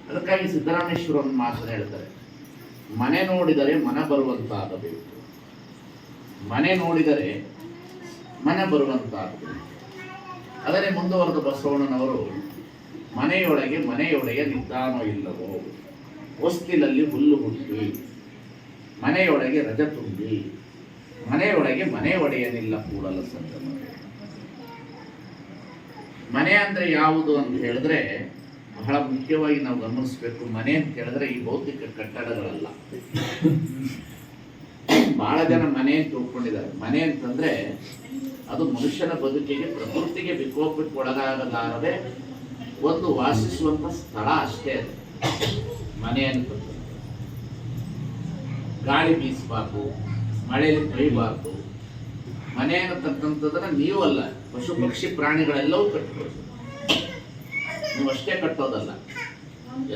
ಅದಕ್ಕಾಗಿ ಸಿದ್ದರಾಮೇಶ್ವರ ಒಂದು ಮಾತನ್ನು ಹೇಳ್ತಾರೆ, ಮನೆ ನೋಡಿದರೆ ಮನ ಬರುವಂತಾಗಬೇಕು, ಮನೆ ನೋಡಿದರೆ ಮನ ಬರುವಂತಾಗಬೇಕು. ಅದನ್ನೇ ಮುಂದುವರೆದ ಬಸವಣ್ಣನವರು, ಮನೆಯೊಳಗೆ ನಿದ್ದಾನೋ ಇಲ್ಲವೋ, ಹೊಸ್ತಿಲಲ್ಲಿ ಹುಲ್ಲು ಹುಟ್ಟಿ, ಮನೆಯೊಳಗೆ ರಜ ತುಂಬಿ, ಮನೆಯೊಳಗೆ ಮನೆ ಒಡೆಯನಿಲ್ಲ ಕೂಡಲ ಸಂಗಮ. ಮನೆ ಅಂದ್ರೆ ಯಾವುದು ಅಂತ ಹೇಳಿದ್ರೆ ಬಹಳ ಮುಖ್ಯವಾಗಿ ನಾವು ಗಮನಿಸಬೇಕು. ಮನೆ ಅಂತ ಹೇಳಿದ್ರೆ ಈ ಭೌತಿಕ ಕಟ್ಟಡಗಳಲ್ಲ. ಬಹಳ ಜನ ಮನೆ ಅಂತ ತಿಳ್ಕೊಂಡಿದ್ದಾರೆ. ಮನೆ ಅಂತಂದ್ರೆ ಅದು ಮನುಷ್ಯನ ಬದುಕಿಗೆ, ಪ್ರಕೃತಿಗೆ ವಿಕೋಪಕ್ಕೆ ಒಳಗಾಗಲಾರದೆ ಒಂದು ವಾಸಿಸುವಂತ ಸ್ಥಳ ಅಷ್ಟೇ. ಅದು ಮನೆ ಅಂತ ಗಾಳಿ ಬೀಸಬಾರ್ದು, ಮಳೆಯಲ್ಲಿ ತೊಯ್ಬಾರ್ದು. ಮನೆ ಅನ್ನತಕ್ಕಂಥದ್ದನ್ನ ನೀವು ಅಲ್ಲ, ಪಶು ಪಕ್ಷಿ ಪ್ರಾಣಿಗಳೆಲ್ಲವೂ ಕಟ್ಟಬಹುದು. ನೀವು ಅಷ್ಟೇ ಕಟ್ಟೋದಲ್ಲ,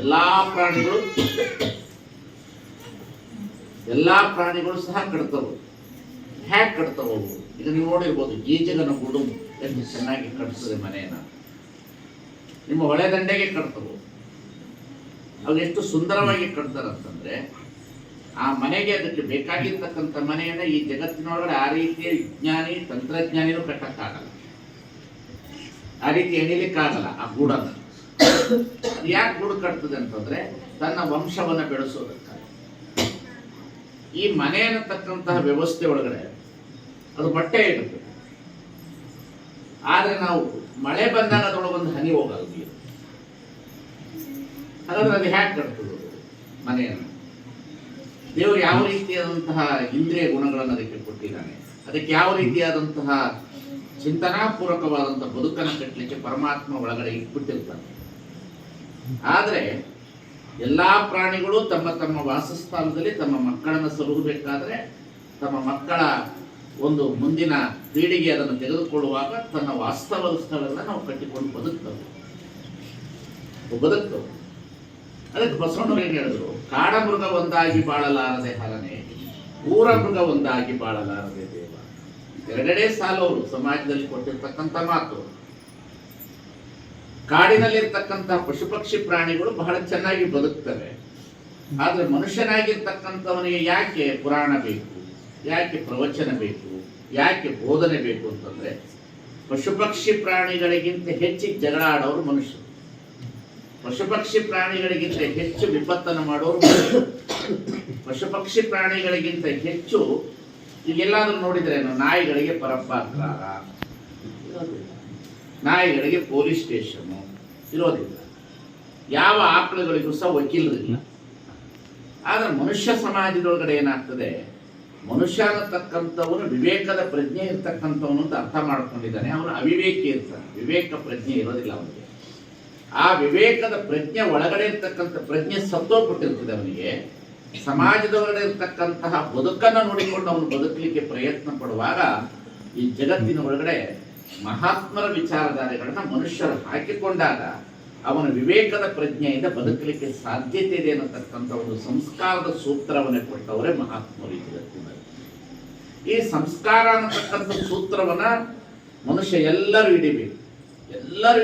ಎಲ್ಲಾ ಪ್ರಾಣಿಗಳು ಸಹ ಕಟ್ತವು. ಹ್ಯಾಕ್ ಕಟ್ತವು? ಈಗ ನೀವು ನೋಡಿರ್ಬೋದು, ಗೀಜಗನ ಗುಡು ಎಷ್ಟು ಚೆನ್ನಾಗಿ ಕಟ್ತದೆ ಮನೆಯನ್ನ. ನಿಮ್ಮ ಹೊಳೆ ದಂಡೆಗೆ ಕಟ್ತವು. ಅವು ಎಷ್ಟು ಸುಂದರವಾಗಿ ಕಟ್ತಾರಂತಂದ್ರೆ, ಆ ಮನೆಗೆ ಅದಕ್ಕೆ ಬೇಕಾಗಿರ್ತಕ್ಕಂಥ ಮನೆಯನ್ನ ಈ ಜಗತ್ತಿನೊಳಗಡೆ ಆ ರೀತಿಯ ವಿಜ್ಞಾನಿ ತಂತ್ರಜ್ಞಾನಿನೂ ಕಟ್ಟಕ್ಕಾಗಲ್ಲ, ಆ ರೀತಿ ಎಣಿಲಿಕ್ಕಾಗಲ್ಲ ಆ ಗೂಡನ್ನ. ಯಾಕೆ ಗೂಡು ಕಟ್ತದೆ ಅಂತಂದ್ರೆ ತನ್ನ ವಂಶವನ್ನ ಬೆಳೆಸೋದಕ್ಕಾಗಿ. ಈ ಮನೆ ಅನ್ನತಕ್ಕಂತಹ ವ್ಯವಸ್ಥೆ ಒಳಗಡೆ ಅದು ಬಟ್ಟೆ ಇರುತ್ತೆ, ಆದ್ರೆ ನಾವು ಮಳೆ ಬಂದಾಗ ಅದರೊಳಗೊಂದು ಹನಿ ಹೋಗಲ್ಲ ನೀರು. ಹಾಗಾದ್ರೆ ಅದು ಹ್ಯಾಕ್ ಕಟ್ತದೆ ಮನೆಯನ್ನು? ದೇವರು ಯಾವ ರೀತಿಯಾದಂತಹ ಇಂದ್ರಿಯ ಗುಣಗಳನ್ನು ಅದಕ್ಕೆ ಕೊಟ್ಟಿದ್ದಾನೆ, ಅದಕ್ಕೆ ಯಾವ ರೀತಿಯಾದಂತಹ ಚಿಂತನಾಪೂರ್ವಕವಾದಂತಹ ಬದುಕನ್ನು ಕಟ್ಟಲಿಕ್ಕೆ ಪರಮಾತ್ಮ ಒಳಗಡೆ ಇಟ್ಬಿಟ್ಟಿರ್ತಾನೆ. ಆದ್ರೆ ಎಲ್ಲಾ ಪ್ರಾಣಿಗಳು ತಮ್ಮ ತಮ್ಮ ವಾಸಸ್ಥಾನದಲ್ಲಿ ತಮ್ಮ ಮಕ್ಕಳನ್ನು ಸಲುಹಬೇಕಾದ್ರೆ, ತಮ್ಮ ಮಕ್ಕಳ ಒಂದು ಮುಂದಿನ ಪೀಳಿಗೆ ಅದನ್ನು ತೆಗೆದುಕೊಳ್ಳುವಾಗ ತನ್ನ ವಾಸ್ತವದ ಸ್ಥಳಗಳನ್ನ ನಾವು ಕಟ್ಟಿಕೊಂಡು ಬದುಕ್ತವೆ. ಅದಕ್ಕೆ ಬಸವಣ್ಣವ್ರು ಏನ್ ಹೇಳಿದ್ರು, ಕಾಡ ಮೃಗ ಒಂದಾಗಿ ಬಾಳಲಾರದೆ ಹರನೆ, ಊರ ಮೃಗ ಒಂದಾಗಿ ಬಾಳಲಾರದೆ ದೇವ. ಎರಡೆರಡೇ ಸಾಲು ಅವರು ಸಮಾಜದಲ್ಲಿ ಕೊಟ್ಟಿರ್ತಕ್ಕಂಥ ಮಾತು. ಕಾಡಿನಲ್ಲಿರ್ತಕ್ಕಂಥ ಪಶು ಪಕ್ಷಿ ಪ್ರಾಣಿಗಳು ಬಹಳ ಚೆನ್ನಾಗಿ ಬದುಕ್ತವೆ. ಆದ್ರೆ ಮನುಷ್ಯನಾಗಿರ್ತಕ್ಕಂಥವನಿಗೆ ಯಾಕೆ ಪುರಾಣ ಬೇಕು, ಯಾಕೆ ಪ್ರವಚನ ಬೇಕು, ಯಾಕೆ ಬೋಧನೆ ಬೇಕು ಅಂತಂದ್ರೆ, ಪಶು ಪಕ್ಷಿ ಪ್ರಾಣಿಗಳಿಗಿಂತ ಹೆಚ್ಚು ಜಗಳ ಆಡೋರು ಮನುಷ್ಯರು. ಪಶು ಪಕ್ಷಿ ಪ್ರಾಣಿಗಳಿಗಿಂತ ಹೆಚ್ಚು ವಿಪತ್ತನ್ನು ಮಾಡೋರು ಮನುಷ್ಯರು. ಪಶು ಪಕ್ಷಿ ಪ್ರಾಣಿಗಳಿಗಿಂತ ಹೆಚ್ಚು ಈಗೆಲ್ಲಾದ್ರೂ ನೋಡಿದ್ರೆ ನಾಯಿಗಳಿಗೆ ಪರಪಾಗ್ರಹ, ನಾಯಿಗಳಿಗೆ ಪೊಲೀಸ್ ಸ್ಟೇಷನ್ ಇರೋದಿಲ್ಲ, ಯಾವ ಆಕಳುಗಳಿಗೂ ಸಹ ವಕೀಲರಿಲ್ಲ. ಆದ್ರೆ ಮನುಷ್ಯ ಸಮಾಜದೊಳಗಡೆ ಏನಾಗ್ತದೆ, ಮನುಷ್ಯ ಅನ್ನತಕ್ಕಂಥವನು ವಿವೇಕದ ಪ್ರಜ್ಞೆ ಇರ್ತಕ್ಕಂಥವನು ಅಂತ ಅರ್ಥ ಮಾಡ್ಕೊಂಡಿದ್ದಾನೆ. ಅವನು ಅವಿವೇಕಿ ಇರ್ತಾನೆ, ವಿವೇಕ ಪ್ರಜ್ಞೆ ಇರೋದಿಲ್ಲ ಅವನಿಗೆ. ಆ ವಿವೇಕದ ಪ್ರಜ್ಞೆ ಒಳಗಡೆ ಇರ್ತಕ್ಕಂಥ ಪ್ರಜ್ಞೆ ಸತ್ತೋಗ್ಬಿಟ್ಟಿರ್ತದೆ ಅವನಿಗೆ. ಸಮಾಜದ ಒಳಗಡೆ ಇರ್ತಕ್ಕಂತಹ ಬದುಕನ್ನು ನೋಡಿಕೊಂಡು ಅವನು ಬದುಕಲಿಕ್ಕೆ ಪ್ರಯತ್ನ ಪಡುವಾಗ ಈ ಜಗತ್ತಿನ ಒಳಗಡೆ ಮಹಾತ್ಮರ ವಿಚಾರಧಾರೆಗಳನ್ನ ಮನುಷ್ಯರು ಹಾಕಿಕೊಂಡಾಗ ಅವನ ವಿವೇಕದ ಪ್ರಜ್ಞೆಯಿಂದ ಬದುಕಲಿಕ್ಕೆ ಸಾಧ್ಯತೆ ಇದೆ ಅನ್ನತಕ್ಕಂಥ ಒಂದು ಸಂಸ್ಕಾರದ ಸೂತ್ರವನ್ನೇ ಕೊಟ್ಟವರೇ ಮಹಾತ್ಮರು ಈ ಜಗತ್ತಿನಲ್ಲಿ. ಈ ಸಂಸ್ಕಾರ ಅನ್ನತಕ್ಕಂಥ ಸೂತ್ರವನ್ನ ಮನುಷ್ಯ ಎಲ್ಲರೂ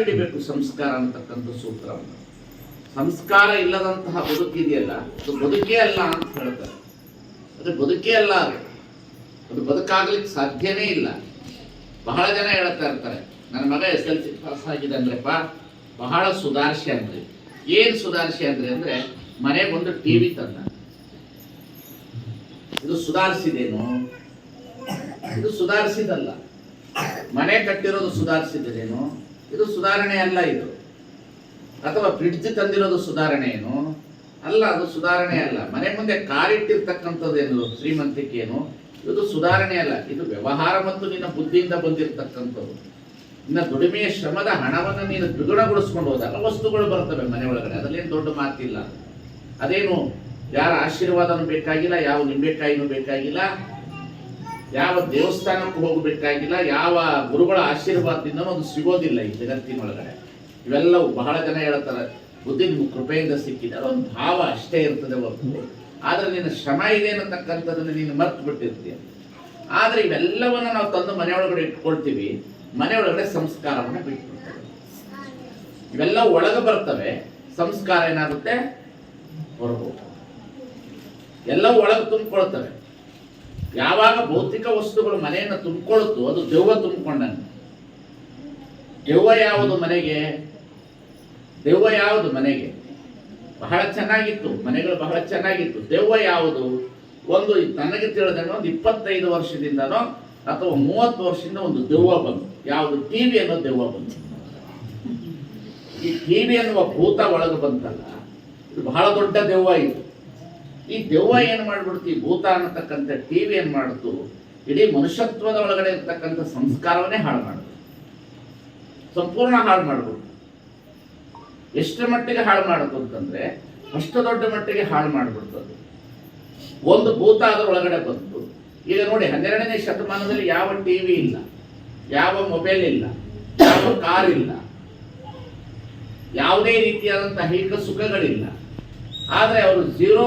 ಹಿಡಿಬೇಕು ಸಂಸ್ಕಾರ ಅನ್ನತಕ್ಕಂಥ ಸೂತ್ರವನ್ನು. ಸಂಸ್ಕಾರ ಇಲ್ಲದಂತಹ ಬದುಕಿದೆಯಲ್ಲ, ಅದು ಬದುಕೇ ಅಲ್ಲ ಅಂತ ಹೇಳ್ತಾರೆ. ಅದು ಬದುಕೇ ಅಲ್ಲ, ಅದು ಬದುಕಾಗ್ಲಿಕ್ಕೆ ಸಾಧ್ಯನೇ ಇಲ್ಲ. ಬಹಳ ಜನ ಹೇಳ್ತಾ ಇರ್ತಾರೆ, ನನ್ನ ಮಗ SLC ಪಾಸ್ ಆಗಿದೆ ಅಂದ್ರಪ್ಪ ಬಹಳ ಸುಧಾರಿಸಿ ಅಂದ್ರೆ. ಏನ್ ಸುಧಾರಿಸಿ ಅಂದ್ರೆ ಮನೆಗೆ ಒಂದು ಟಿವಿ ತಂದ, ಇದು ಸುಧಾರಿಸಿದೇನು? ಇದು ಸುಧಾರಿಸಿದಲ್ಲ. ಮನೆ ಕಟ್ಟಿರೋದು ಸುಧಾರಿಸಿದ್ದೇನು? ಇದು ಸುಧಾರಣೆ ಅಲ್ಲ. ಇದು ಅಥವಾ ಫ್ರಿಡ್ಜ್ ತಂದಿರೋದು ಸುಧಾರಣೆ ಏನು? ಅಲ್ಲ, ಅದು ಸುಧಾರಣೆ ಅಲ್ಲ. ಮನೆ ಮುಂದೆ ಕಾರಿಟ್ಟಿರ್ತಕ್ಕಂಥದ್ದೇನು ಶ್ರೀಮಂತಿಕೆಯನ್ನು, ಇದು ಸುಧಾರಣೆ ಅಲ್ಲ. ಇದು ವ್ಯವಹಾರ ಮತ್ತು ನಿನ್ನ ಬುದ್ಧಿಯಿಂದ ಬಂದಿರತಕ್ಕಂಥದ್ದು. ನಿನ್ನ ದುಡಿಮೆಯ ಶ್ರಮದ ಹಣವನ್ನು ನೀನು ದ್ವಿಗುಣಗೊಳಿಸ್ಕೊಂಡು ಹೋದಾಗ ವಸ್ತುಗಳು ಬರ್ತವೆ ಮನೆ ಒಳಗಡೆ. ಅದರಲ್ಲೇನು ದೊಡ್ಡ ಮಾತಿಲ್ಲ. ಅದೇನು ಯಾರ ಆಶೀರ್ವಾದನೂ ಬೇಕಾಗಿಲ್ಲ, ಯಾವ ನಿಂಬೆಕಾಯಿನೂ ಬೇಕಾಗಿಲ್ಲ, ಯಾವ ದೇವಸ್ಥಾನಕ್ಕೂ ಹೋಗಬೇಕಾಗಿಲ್ಲ, ಯಾವ ಗುರುಗಳ ಆಶೀರ್ವಾದದಿಂದ ಅದು ಸಿಗೋದಿಲ್ಲ ಈ ಜಗತ್ತಿನೊಳಗಡೆ. ಇವೆಲ್ಲವೂ ಬಹಳ ಜನ ಹೇಳ್ತಾರೆ, ಬುದ್ಧಿ ನಿಮ್ಮ ಕೃಪೆಯಿಂದ ಸಿಕ್ಕಿದೆ, ಅದೊಂದು ಭಾವ ಅಷ್ಟೇ ಇರ್ತದೆ ಹೊರತು. ಆದ್ರೆ ನಿನ್ನ ಶ್ರಮ ಇದೆ ಅನ್ನತಕ್ಕಂಥದ್ದನ್ನು ನೀನು ಮರ್ತು ಬಿಟ್ಟಿರ್ತೀಯ. ಆದ್ರೆ ಇವೆಲ್ಲವನ್ನ ನಾವು ತಂದು ಮನೆಯೊಳಗಡೆ ಇಟ್ಕೊಳ್ತೀವಿ, ಮನೆಯೊಳಗಡೆ ಸಂಸ್ಕಾರವನ್ನು ಬಿಟ್ಬಿಡ್ತೇವೆ. ಇವೆಲ್ಲ ಒಳಗೆ ಬರ್ತವೆ, ಸಂಸ್ಕಾರ ಏನಾಗುತ್ತೆ, ಹೊರಗೋಗುತ್ತೆ. ಎಲ್ಲವೂ ಒಳಗೆ ತುಂಬಿಕೊಳ್ತವೆ. ಯಾವಾಗ ಭೌತಿಕ ವಸ್ತುಗಳು ಮನೆಯನ್ನು ತುಂಬಿಕೊಳ್ಳುತ್ತೋ ಅದು ದೆವ್ವ ತುಂಬಿಕೊಂಡಂಗೆ. ದೆವ್ವ ಯಾವುದು ಮನೆಗೆ? ದೆವ್ವ ಯಾವುದು ಮನೆಗೆ? ಬಹಳ ಚೆನ್ನಾಗಿತ್ತು, ಮನೆಗಳು ಬಹಳ ಚೆನ್ನಾಗಿತ್ತು. ದೆವ್ವ ಯಾವುದು? ಒಂದು ನನಗೆ ತಿಳಿದಂಗೆ ಒಂದು 25 ವರ್ಷದಿಂದನೋ ಅಥವಾ 30 ವರ್ಷದಿಂದ ಒಂದು ದೆವ್ವ ಬಂತು. ಯಾವುದು? ಟಿವಿ ಅನ್ನೋ ದೆವ್ವ ಬಂತು. ಈ ಟಿವಿ ಅನ್ನುವ ಭೂತ ಒಳಗೆ ಬಂತಲ್ಲ, ಇದು ಬಹಳ ದೊಡ್ಡ ದೆವ್ವ ಇದು. ಈ ದೆವ್ವ ಏನು ಮಾಡ್ಬಿಡ್ತು, ಈ ಭೂತ ಅನ್ನತಕ್ಕಂಥ ಟಿವಿ ಏನ್ ಮಾಡ್ತು, ಇಡೀ ಮನುಷ್ಯತ್ವದ ಒಳಗಡೆ ಇರ್ತಕ್ಕಂಥ ಸಂಸ್ಕಾರವನ್ನೇ ಹಾಳು ಮಾಡಿದ್ರು, ಸಂಪೂರ್ಣ ಹಾಳು ಮಾಡ್ಬಿಡ್ತು. ಎಷ್ಟು ಮಟ್ಟಿಗೆ ಹಾಳು ಮಾಡುತ್ತೆ ಅಂತಂದ್ರೆ ಅಷ್ಟು ದೊಡ್ಡ ಮಟ್ಟಿಗೆ ಹಾಳು ಮಾಡಿಬಿಡ್ತದೆ. ಒಂದು ಭೂತ ಅದರ ಒಳಗಡೆ ಬಂತು. ಈಗ ನೋಡಿ, 12ನೇ ಶತಮಾನದಲ್ಲಿ ಯಾವ ಟಿವಿ ಇಲ್ಲ, ಯಾವ ಮೊಬೈಲ್ ಇಲ್ಲ, ಯಾವ ಕಾರ್ ಇಲ್ಲ, ಯಾವುದೇ ರೀತಿಯಾದಂತಹ ಐಹಿಕ ಸುಖಗಳಿಲ್ಲ. ಆದರೆ ಅವರು ಝೀರೋ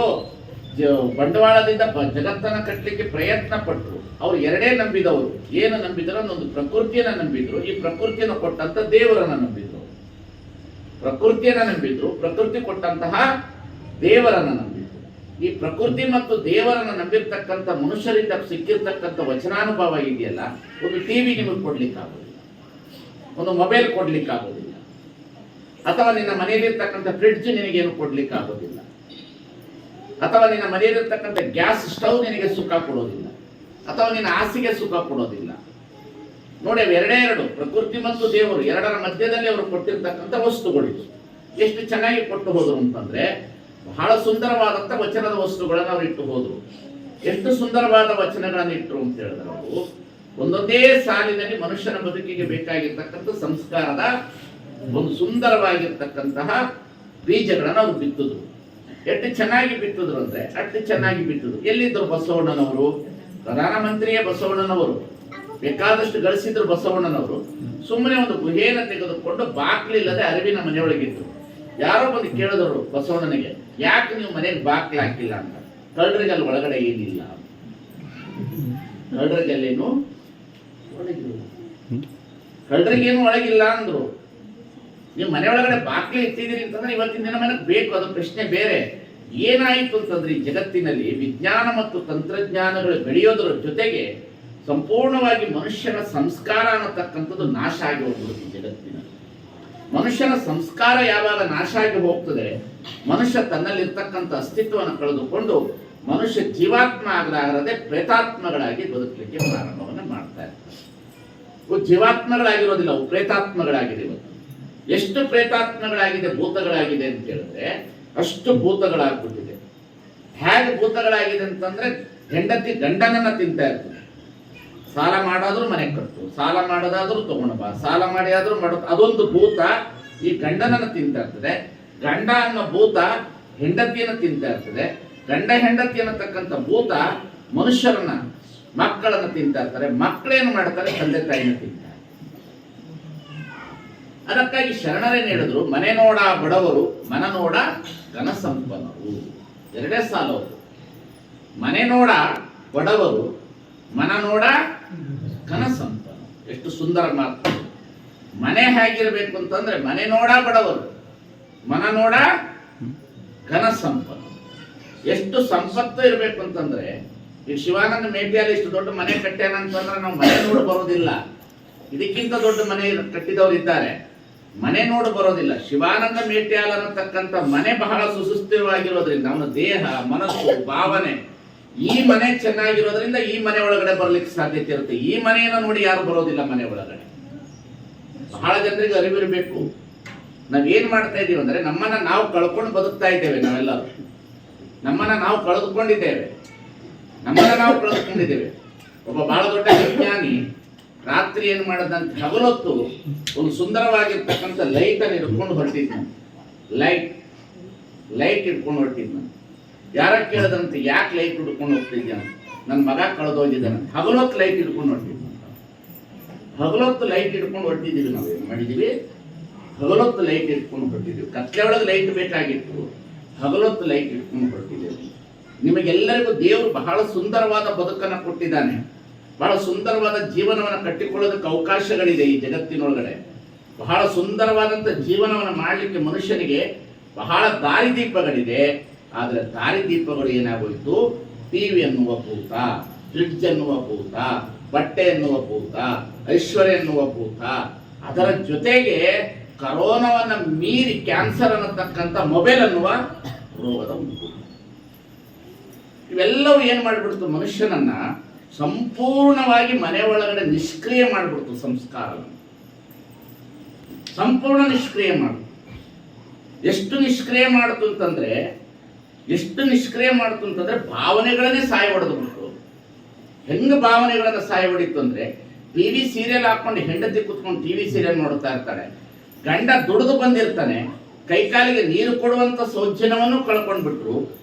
ಬಂಡವಾಳದಿಂದ ಜಗತ್ತನ್ನ ಕಟ್ಟಲಿಕ್ಕೆ ಪ್ರಯತ್ನ ಪಟ್ಟರು. ಅವ್ರು ಎರಡೇ ನಂಬಿದವರು. ಏನು ನಂಬಿದ್ರು? ಒಂದು ಪ್ರಕೃತಿಯನ್ನ ನಂಬಿದ್ರು, ಈ ಪ್ರಕೃತಿಯನ್ನು ಕೊಟ್ಟಂತ ದೇವರನ್ನ ನಂಬಿದ್ರು. ಪ್ರಕೃತಿಯನ್ನ ನಂಬಿದ್ರು, ಪ್ರಕೃತಿ ಕೊಟ್ಟಂತಹ ದೇವರನ್ನ ನಂಬಿದ್ರು. ಈ ಪ್ರಕೃತಿ ಮತ್ತು ದೇವರನ್ನ ನಂಬಿರ್ತಕ್ಕಂಥ ಮನುಷ್ಯರಿಂದ ಸಿಕ್ಕಿರ್ತಕ್ಕಂಥ ವಚನಾನುಭವ ಇದೆಯಲ್ಲ, ಒಂದು ಟಿವಿ ನಿಮಗೆ ಕೊಡ್ಲಿಕ್ಕಾಗೋದಿಲ್ಲ, ಒಂದು ಮೊಬೈಲ್ ಕೊಡ್ಲಿಕ್ಕಾಗೋದಿಲ್ಲ, ಅಥವಾ ನಿನ್ನ ಮನೆಯಲ್ಲಿರ್ತಕ್ಕಂಥ ಫ್ರಿಡ್ಜ್ ನಿನಗೇನು ಕೊಡ್ಲಿಕ್ಕಾಗೋದಿಲ್ಲ, ಅಥವಾ ನಿನ್ನ ಮನೆಯಲ್ಲಿರ್ತಕ್ಕಂಥ ಗ್ಯಾಸ್ ಸ್ಟವ್ ನಿನಗೆ ಸುಖ ಕೊಡೋದಿಲ್ಲ, ಅಥವಾ ನಿನ್ನ ಹಾಸಿಗೆ ಸುಖ ಕೊಡೋದಿಲ್ಲ. ನೋಡಿ, ಅವು ಎರಡೇ ಎರಡು, ಪ್ರಕೃತಿ ಮತ್ತು ದೇವರು, ಎರಡರ ಮಧ್ಯದಲ್ಲಿ ಅವರು ಕೊಟ್ಟಿರ್ತಕ್ಕಂಥ ವಸ್ತುಗಳು. ಎಷ್ಟು ಚೆನ್ನಾಗಿ ಕೊಟ್ಟು ಹೋದ್ರು ಅಂತಂದ್ರೆ, ಬಹಳ ಸುಂದರವಾದಂಥ ವಚನದ ವಸ್ತುಗಳನ್ನು ಅವ್ರು ಇಟ್ಟು ಹೋದ್ರು. ಎಷ್ಟು ಸುಂದರವಾದ ವಚನಗಳನ್ನು ಇಟ್ಟರು ಅಂತ ಹೇಳಿದ್ರೆ, ಅವರು ಒಂದೊಂದೇ ಸಾಲಿನಲ್ಲಿ ಮನುಷ್ಯನ ಬದುಕಿಗೆ ಬೇಕಾಗಿರ್ತಕ್ಕಂಥ ಸಂಸ್ಕಾರದ ಒಂದು ಸುಂದರವಾಗಿರ್ತಕ್ಕಂತಹ ಬೀಜಗಳನ್ನು ಅವ್ರು ಬಿತ್ತಿದ್ರು. ಎಷ್ಟು ಚೆನ್ನಾಗಿ ಬಿತ್ತಿದ್ರು ಅಂದ್ರೆ ಅಷ್ಟು ಚೆನ್ನಾಗಿ ಬಿತ್ತಿದ್ರು. ಎಲ್ಲಿದ್ದರು ಬಸವಣ್ಣನವರು? ಪ್ರಧಾನಮಂತ್ರಿಯೇ ಬಸವಣ್ಣನವರು. ಬೇಕಾದಷ್ಟು ಗಳಿಸಿದ್ರು ಬಸವಣ್ಣನವರು. ಸುಮ್ಮನೆ ಒಂದು ಗುಹೆಯನ್ನು ತೆಗೆದುಕೊಂಡು ಬಾಕ್ಲಿಲ್ಲದೆ ಅರಿವಿನ ಮನೆಯೊಳಗಿದ್ರು. ಯಾರೋ ಬಂದು ಕೇಳಿದ್ರು ಬಸವಣ್ಣನಿಗೆ, ಯಾಕೆ ನೀವು ಮನೆಗೆ ಬಾಕ್ಲಿ ಹಾಕಿಲ್ಲ ಅಂತ. ಕಳ್ಳರಿಗೆ ಅಲ್ಲಿ ಒಳಗಡೆ ಏನಿಲ್ಲ, ಕಳ್ಳರಿಗಲ್ಲೇನು ಒಳಗಿಲ್ಲ, ಕಳ್ಳರಿಗೇನು ಒಳಗಿಲ್ಲ ಅಂದ್ರು. ನೀವು ಮನೆ ಒಳಗಡೆ ಬಾಕ್ಲಿ ಇಟ್ಟಿದ್ದೀರಿ ಅಂತಂದ್ರೆ ಇವತ್ತಿನ ದಿನ ಮನೆಗೆ ಬೇಕು, ಅದು ಪ್ರಶ್ನೆ ಬೇರೆ. ಏನಾಯಿತು ಅಂತಂದ್ರೆ, ಈ ಜಗತ್ತಿನಲ್ಲಿ ವಿಜ್ಞಾನ ಮತ್ತು ತಂತ್ರಜ್ಞಾನಗಳು ಬೆಳೆಯೋದ್ರ ಜೊತೆಗೆ ಸಂಪೂರ್ಣವಾಗಿ ಮನುಷ್ಯನ ಸಂಸ್ಕಾರ ಅನ್ನತಕ್ಕಂಥದ್ದು ನಾಶ ಆಗಿ ಹೋಗ್ಬಿಡುತ್ತೆ ಜಗತ್ತಿನಲ್ಲಿ. ಮನುಷ್ಯನ ಸಂಸ್ಕಾರ ಯಾವಾಗ ನಾಶ ಆಗಿ ಹೋಗ್ತದೆ, ಮನುಷ್ಯ ತನ್ನಲ್ಲಿರ್ತಕ್ಕಂಥ ಅಸ್ತಿತ್ವವನ್ನು ಕಳೆದುಕೊಂಡು ಮನುಷ್ಯ ಜೀವಾತ್ಮ ಆಗಲಾಗದೆ ಪ್ರೇತಾತ್ಮಗಳಾಗಿ ಬದುಕಲಿಕ್ಕೆ ಪ್ರಾರಂಭವನ್ನು ಮಾಡ್ತಾ ಇರ್ತಾರೆ. ಜೀವಾತ್ಮಗಳಾಗಿರೋದಿಲ್ಲ, ಅವು ಪ್ರೇತಾತ್ಮಗಳಾಗಿದೆ. ಇವತ್ತು ಎಷ್ಟು ಪ್ರೇತಾತ್ಮಗಳಾಗಿದೆ, ಭೂತಗಳಾಗಿದೆ ಅಂತ ಹೇಳಿದ್ರೆ ಅಷ್ಟು ಭೂತಗಳಾಗ್ಬಿಟ್ಟಿದೆ. ಹೇಗೆ ಭೂತಗಳಾಗಿದೆ ಅಂತಂದ್ರೆ, ಹೆಂಡತಿ ಗಂಡನನ್ನ ತಿಂತಾ ಇರ್ತದೆ. ಸಾಲ ಮಾಡಾದ್ರೂ ಮನೆ ಕಟ್ಟು, ಸಾಲ ಮಾಡೋದಾದ್ರೂ ತಗೊಂಡು ಬಾ, ಸಾಲ ಮಾಡಿ ಆದ್ರೂ ಮಾಡೋದು, ಅದೊಂದು ಭೂತ ಈ ಗಂಡನನ್ನ ತಿಂತಾ ಇರ್ತದೆ. ಗಂಡ ಅನ್ನೋ ಭೂತ ಹೆಂಡತಿಯನ್ನು ತಿಂತಾ ಇರ್ತದೆ. ಗಂಡ ಹೆಂಡತಿ ಅನ್ನತಕ್ಕಂಥ ಭೂತ ಮನುಷ್ಯರನ್ನ, ಮಕ್ಕಳನ್ನ ತಿಂತಾ ಇರ್ತಾರೆ. ಮಕ್ಕಳೇನು ಮಾಡ್ತಾರೆ? ತಂದೆ ತಾಯಿನ ತಿಂತಾರೆ. ಅದಕ್ಕಾಗಿ ಶರಣರೇನು ಹೇಳಿದ್ರು, ಮನೆ ನೋಡ ಬಡವರು, ಮನ ನೋಡ ಘನ ಸಂಪನ್ನರು. ಎರಡೇ ಸಾಲು. ಮನೆ ನೋಡ ಬಡವರು, ಮನ ನೋಡ ಘನ ಸಂಪನ್ನ. ಎಷ್ಟು ಸುಂದರ ಮಾತು. ಮನೆ ಹೇಗಿರ್ಬೇಕು ಅಂತಂದ್ರೆ, ಮನೆ ನೋಡ ಬಡವರು, ಮನ ನೋಡ ಘನ ಸಂಪನ್ನ. ಎಷ್ಟು ಸಂಪತ್ತು ಇರ್ಬೇಕು ಅಂತಂದ್ರೆ, ಈಗ ಶಿವಾನಂದ ಮೇಟಿಯಲ್ಲಿ ಇಷ್ಟು ದೊಡ್ಡ ಮನೆ ಕಟ್ಟ್ಯಾನ ಅಂತಂದ್ರೆ ನಾವು ಮನೆ ನೋಡು ಬರೋದಿಲ್ಲ. ಇದಕ್ಕಿಂತ ದೊಡ್ಡ ಮನೆ ಕಟ್ಟಿದವರು ಇದ್ದಾರೆ, ಮನೆ ನೋಡು ಬರೋದಿಲ್ಲ. ಶಿವಾನಂದ ಮೇಟ್ಯಾಲ್ ಅನ್ನತಕ್ಕಂಥ ಮನೆ ಬಹಳ ಸುಸ್ಥಿರವಾಗಿರೋದ್ರಿಂದ ಅವನ ದೇಹ, ಮನಸ್ಸು, ಭಾವನೆ, ಈ ಮನೆ ಚೆನ್ನಾಗಿರೋದ್ರಿಂದ ಈ ಮನೆ ಒಳಗಡೆ ಬರ್ಲಿಕ್ಕೆ ಸಾಧ್ಯತೆ ಇರುತ್ತೆ. ಈ ಮನೆಯನ್ನು ನೋಡಿ ಯಾರು ಬರೋದಿಲ್ಲ ಮನೆ ಒಳಗಡೆ. ಬಹಳ ಜನರಿಗೆ ಅರಿವಿರಬೇಕು. ನಾವೇನ್ ಮಾಡ್ತಾ ಇದೀವಿ ಅಂದ್ರೆ, ನಮ್ಮನ್ನ ನಾವು ಕಳ್ಕೊಂಡು ಬದುಕ್ತಾ ಇದ್ದೇವೆ. ನಾವೆಲ್ಲರೂ ನಮ್ಮನ್ನ ನಾವು ಕಳೆದುಕೊಂಡಿದ್ದೇವೆ. ಒಬ್ಬ ಬಹಳ ದೊಡ್ಡ ವಿಜ್ಞಾನಿ ರಾತ್ರಿ ಏನ್ ಮಾಡದಂತ, ಹಗಲೊತ್ತು ಒಂದು ಸುಂದರವಾಗಿರ್ತಕ್ಕಂಥ ಲೈಟ್ ಅನ್ನು ಹಿಡ್ಕೊಂಡು ಹೊರಟಿದ್ನ. ಲೈಟ್ ಹಿಡ್ಕೊಂಡು ಹೊರಟಿದ್ನ. ಯಾರ ಕೇಳದಂತೆ, ಯಾಕೆ ಲೈಟ್ ಹಿಡ್ಕೊಂಡು ಹೋಗ್ತಿದ್ಯ? ನನ್ನ ಮಗ ಕಳೆದೋಗಿದ್ದಾನೆ. ಹಗಲೊತ್ತು ಲೈಟ್ ಹಿಡ್ಕೊಂಡು ಹೊರಟಿದ್ನ. ಹಗಲೊತ್ತು ಲೈಟ್ ಹಿಡ್ಕೊಂಡು ಹೊರಟಿದ್ದೀವಿ. ನಾವು ಏನ್ ಮಾಡಿದೀವಿ? ಹಗಲೊತ್ತು ಲೈಟ್ ಹಿಡ್ಕೊಂಡು ಹೊರಟಿದ್ದೀವಿ. ಕತ್ಲೆ ಒಳಗೆ ಲೈಟ್ ಬೇಕಾಗಿತ್ತು, ಹಗಲೊತ್ತು ಲೈಟ್ ಹಿಡ್ಕೊಂಡು ಹೊರಟಿದ್ದೀವಿ. ನಿಮಗೆಲ್ಲರಿಗೂ ದೇವರು ಬಹಳ ಸುಂದರವಾದ ಬದುಕನ್ನು ಕೊಟ್ಟಿದ್ದಾನೆ. ಬಹಳ ಸುಂದರವಾದ ಜೀವನವನ್ನು ಕಟ್ಟಿಕೊಳ್ಳೋದಕ್ಕೆ ಅವಕಾಶಗಳಿದೆ ಈ ಜಗತ್ತಿನೊಳಗಡೆ. ಬಹಳ ಸುಂದರವಾದಂಥ ಜೀವನವನ್ನು ಮಾಡಲಿಕ್ಕೆ ಮನುಷ್ಯನಿಗೆ ಬಹಳ ದಾರಿದೀಪಗಳಿದೆ. ಆದರೆ ದಾರಿದೀಪಗಳು ಏನಾಗೋಯ್ತು? ಟಿವಿ ಎನ್ನುವ ಭೂತ, ಫ್ರಿಡ್ಜ್ ಎನ್ನುವ ಭೂತ, ಬಟ್ಟೆ ಎನ್ನುವ ಭೂತ, ಐಶ್ವರ್ಯ ಎನ್ನುವ ಭೂತ, ಅದರ ಜೊತೆಗೆ ಕರೋನಾವನ್ನ ಮೀರಿ ಕ್ಯಾನ್ಸರ್ ಅನ್ನತಕ್ಕಂಥ ಮೊಬೈಲ್ ಅನ್ನುವ ರೋಗದ ಒಂದು. ಇವೆಲ್ಲವೂ ಏನ್ ಮಾಡಿಬಿಡ್ತು? ಮನುಷ್ಯನನ್ನ ಸಂಪೂರ್ಣವಾಗಿ ಮನೆ ಒಳಗಡೆ ನಿಷ್ಕ್ರಿಯ ಮಾಡಿಬಿಡ್ತು. ಸಂಸ್ಕಾರ ಸಂಪೂರ್ಣ ನಿಷ್ಕ್ರಿಯ ಮಾಡ್ತು. ಎಷ್ಟು ನಿಷ್ಕ್ರಿಯ ಮಾಡ್ತು ಅಂತಂದ್ರೆ ಭಾವನೆಗಳನ್ನೇ ಸಾಯ ಹೊಡೆದು ಬಿಟ್ರು. ಹೆಂಗ ಭಾವನೆಗಳನ್ನ ಸಾಯ ಹೊಡಿತು ಅಂದ್ರೆ, ಟಿವಿ ಸೀರಿಯಲ್ ಹಾಕೊಂಡು ಹೆಂಡತಿ ಕುತ್ಕೊಂಡು ಟಿವಿ ಸೀರಿಯಲ್ ನೋಡ್ತಾ ಇರ್ತಾಳೆ. ಗಂಡ ದುಡಿದು ಬಂದಿರ್ತಾನೆ, ಕೈಕಾಲಿಗೆ ನೀರು ಕೊಡುವಂತ ಸೌಜನ್ಯವನ್ನು ಕಳ್ಕೊಂಡ್ಬಿಟ್ರು.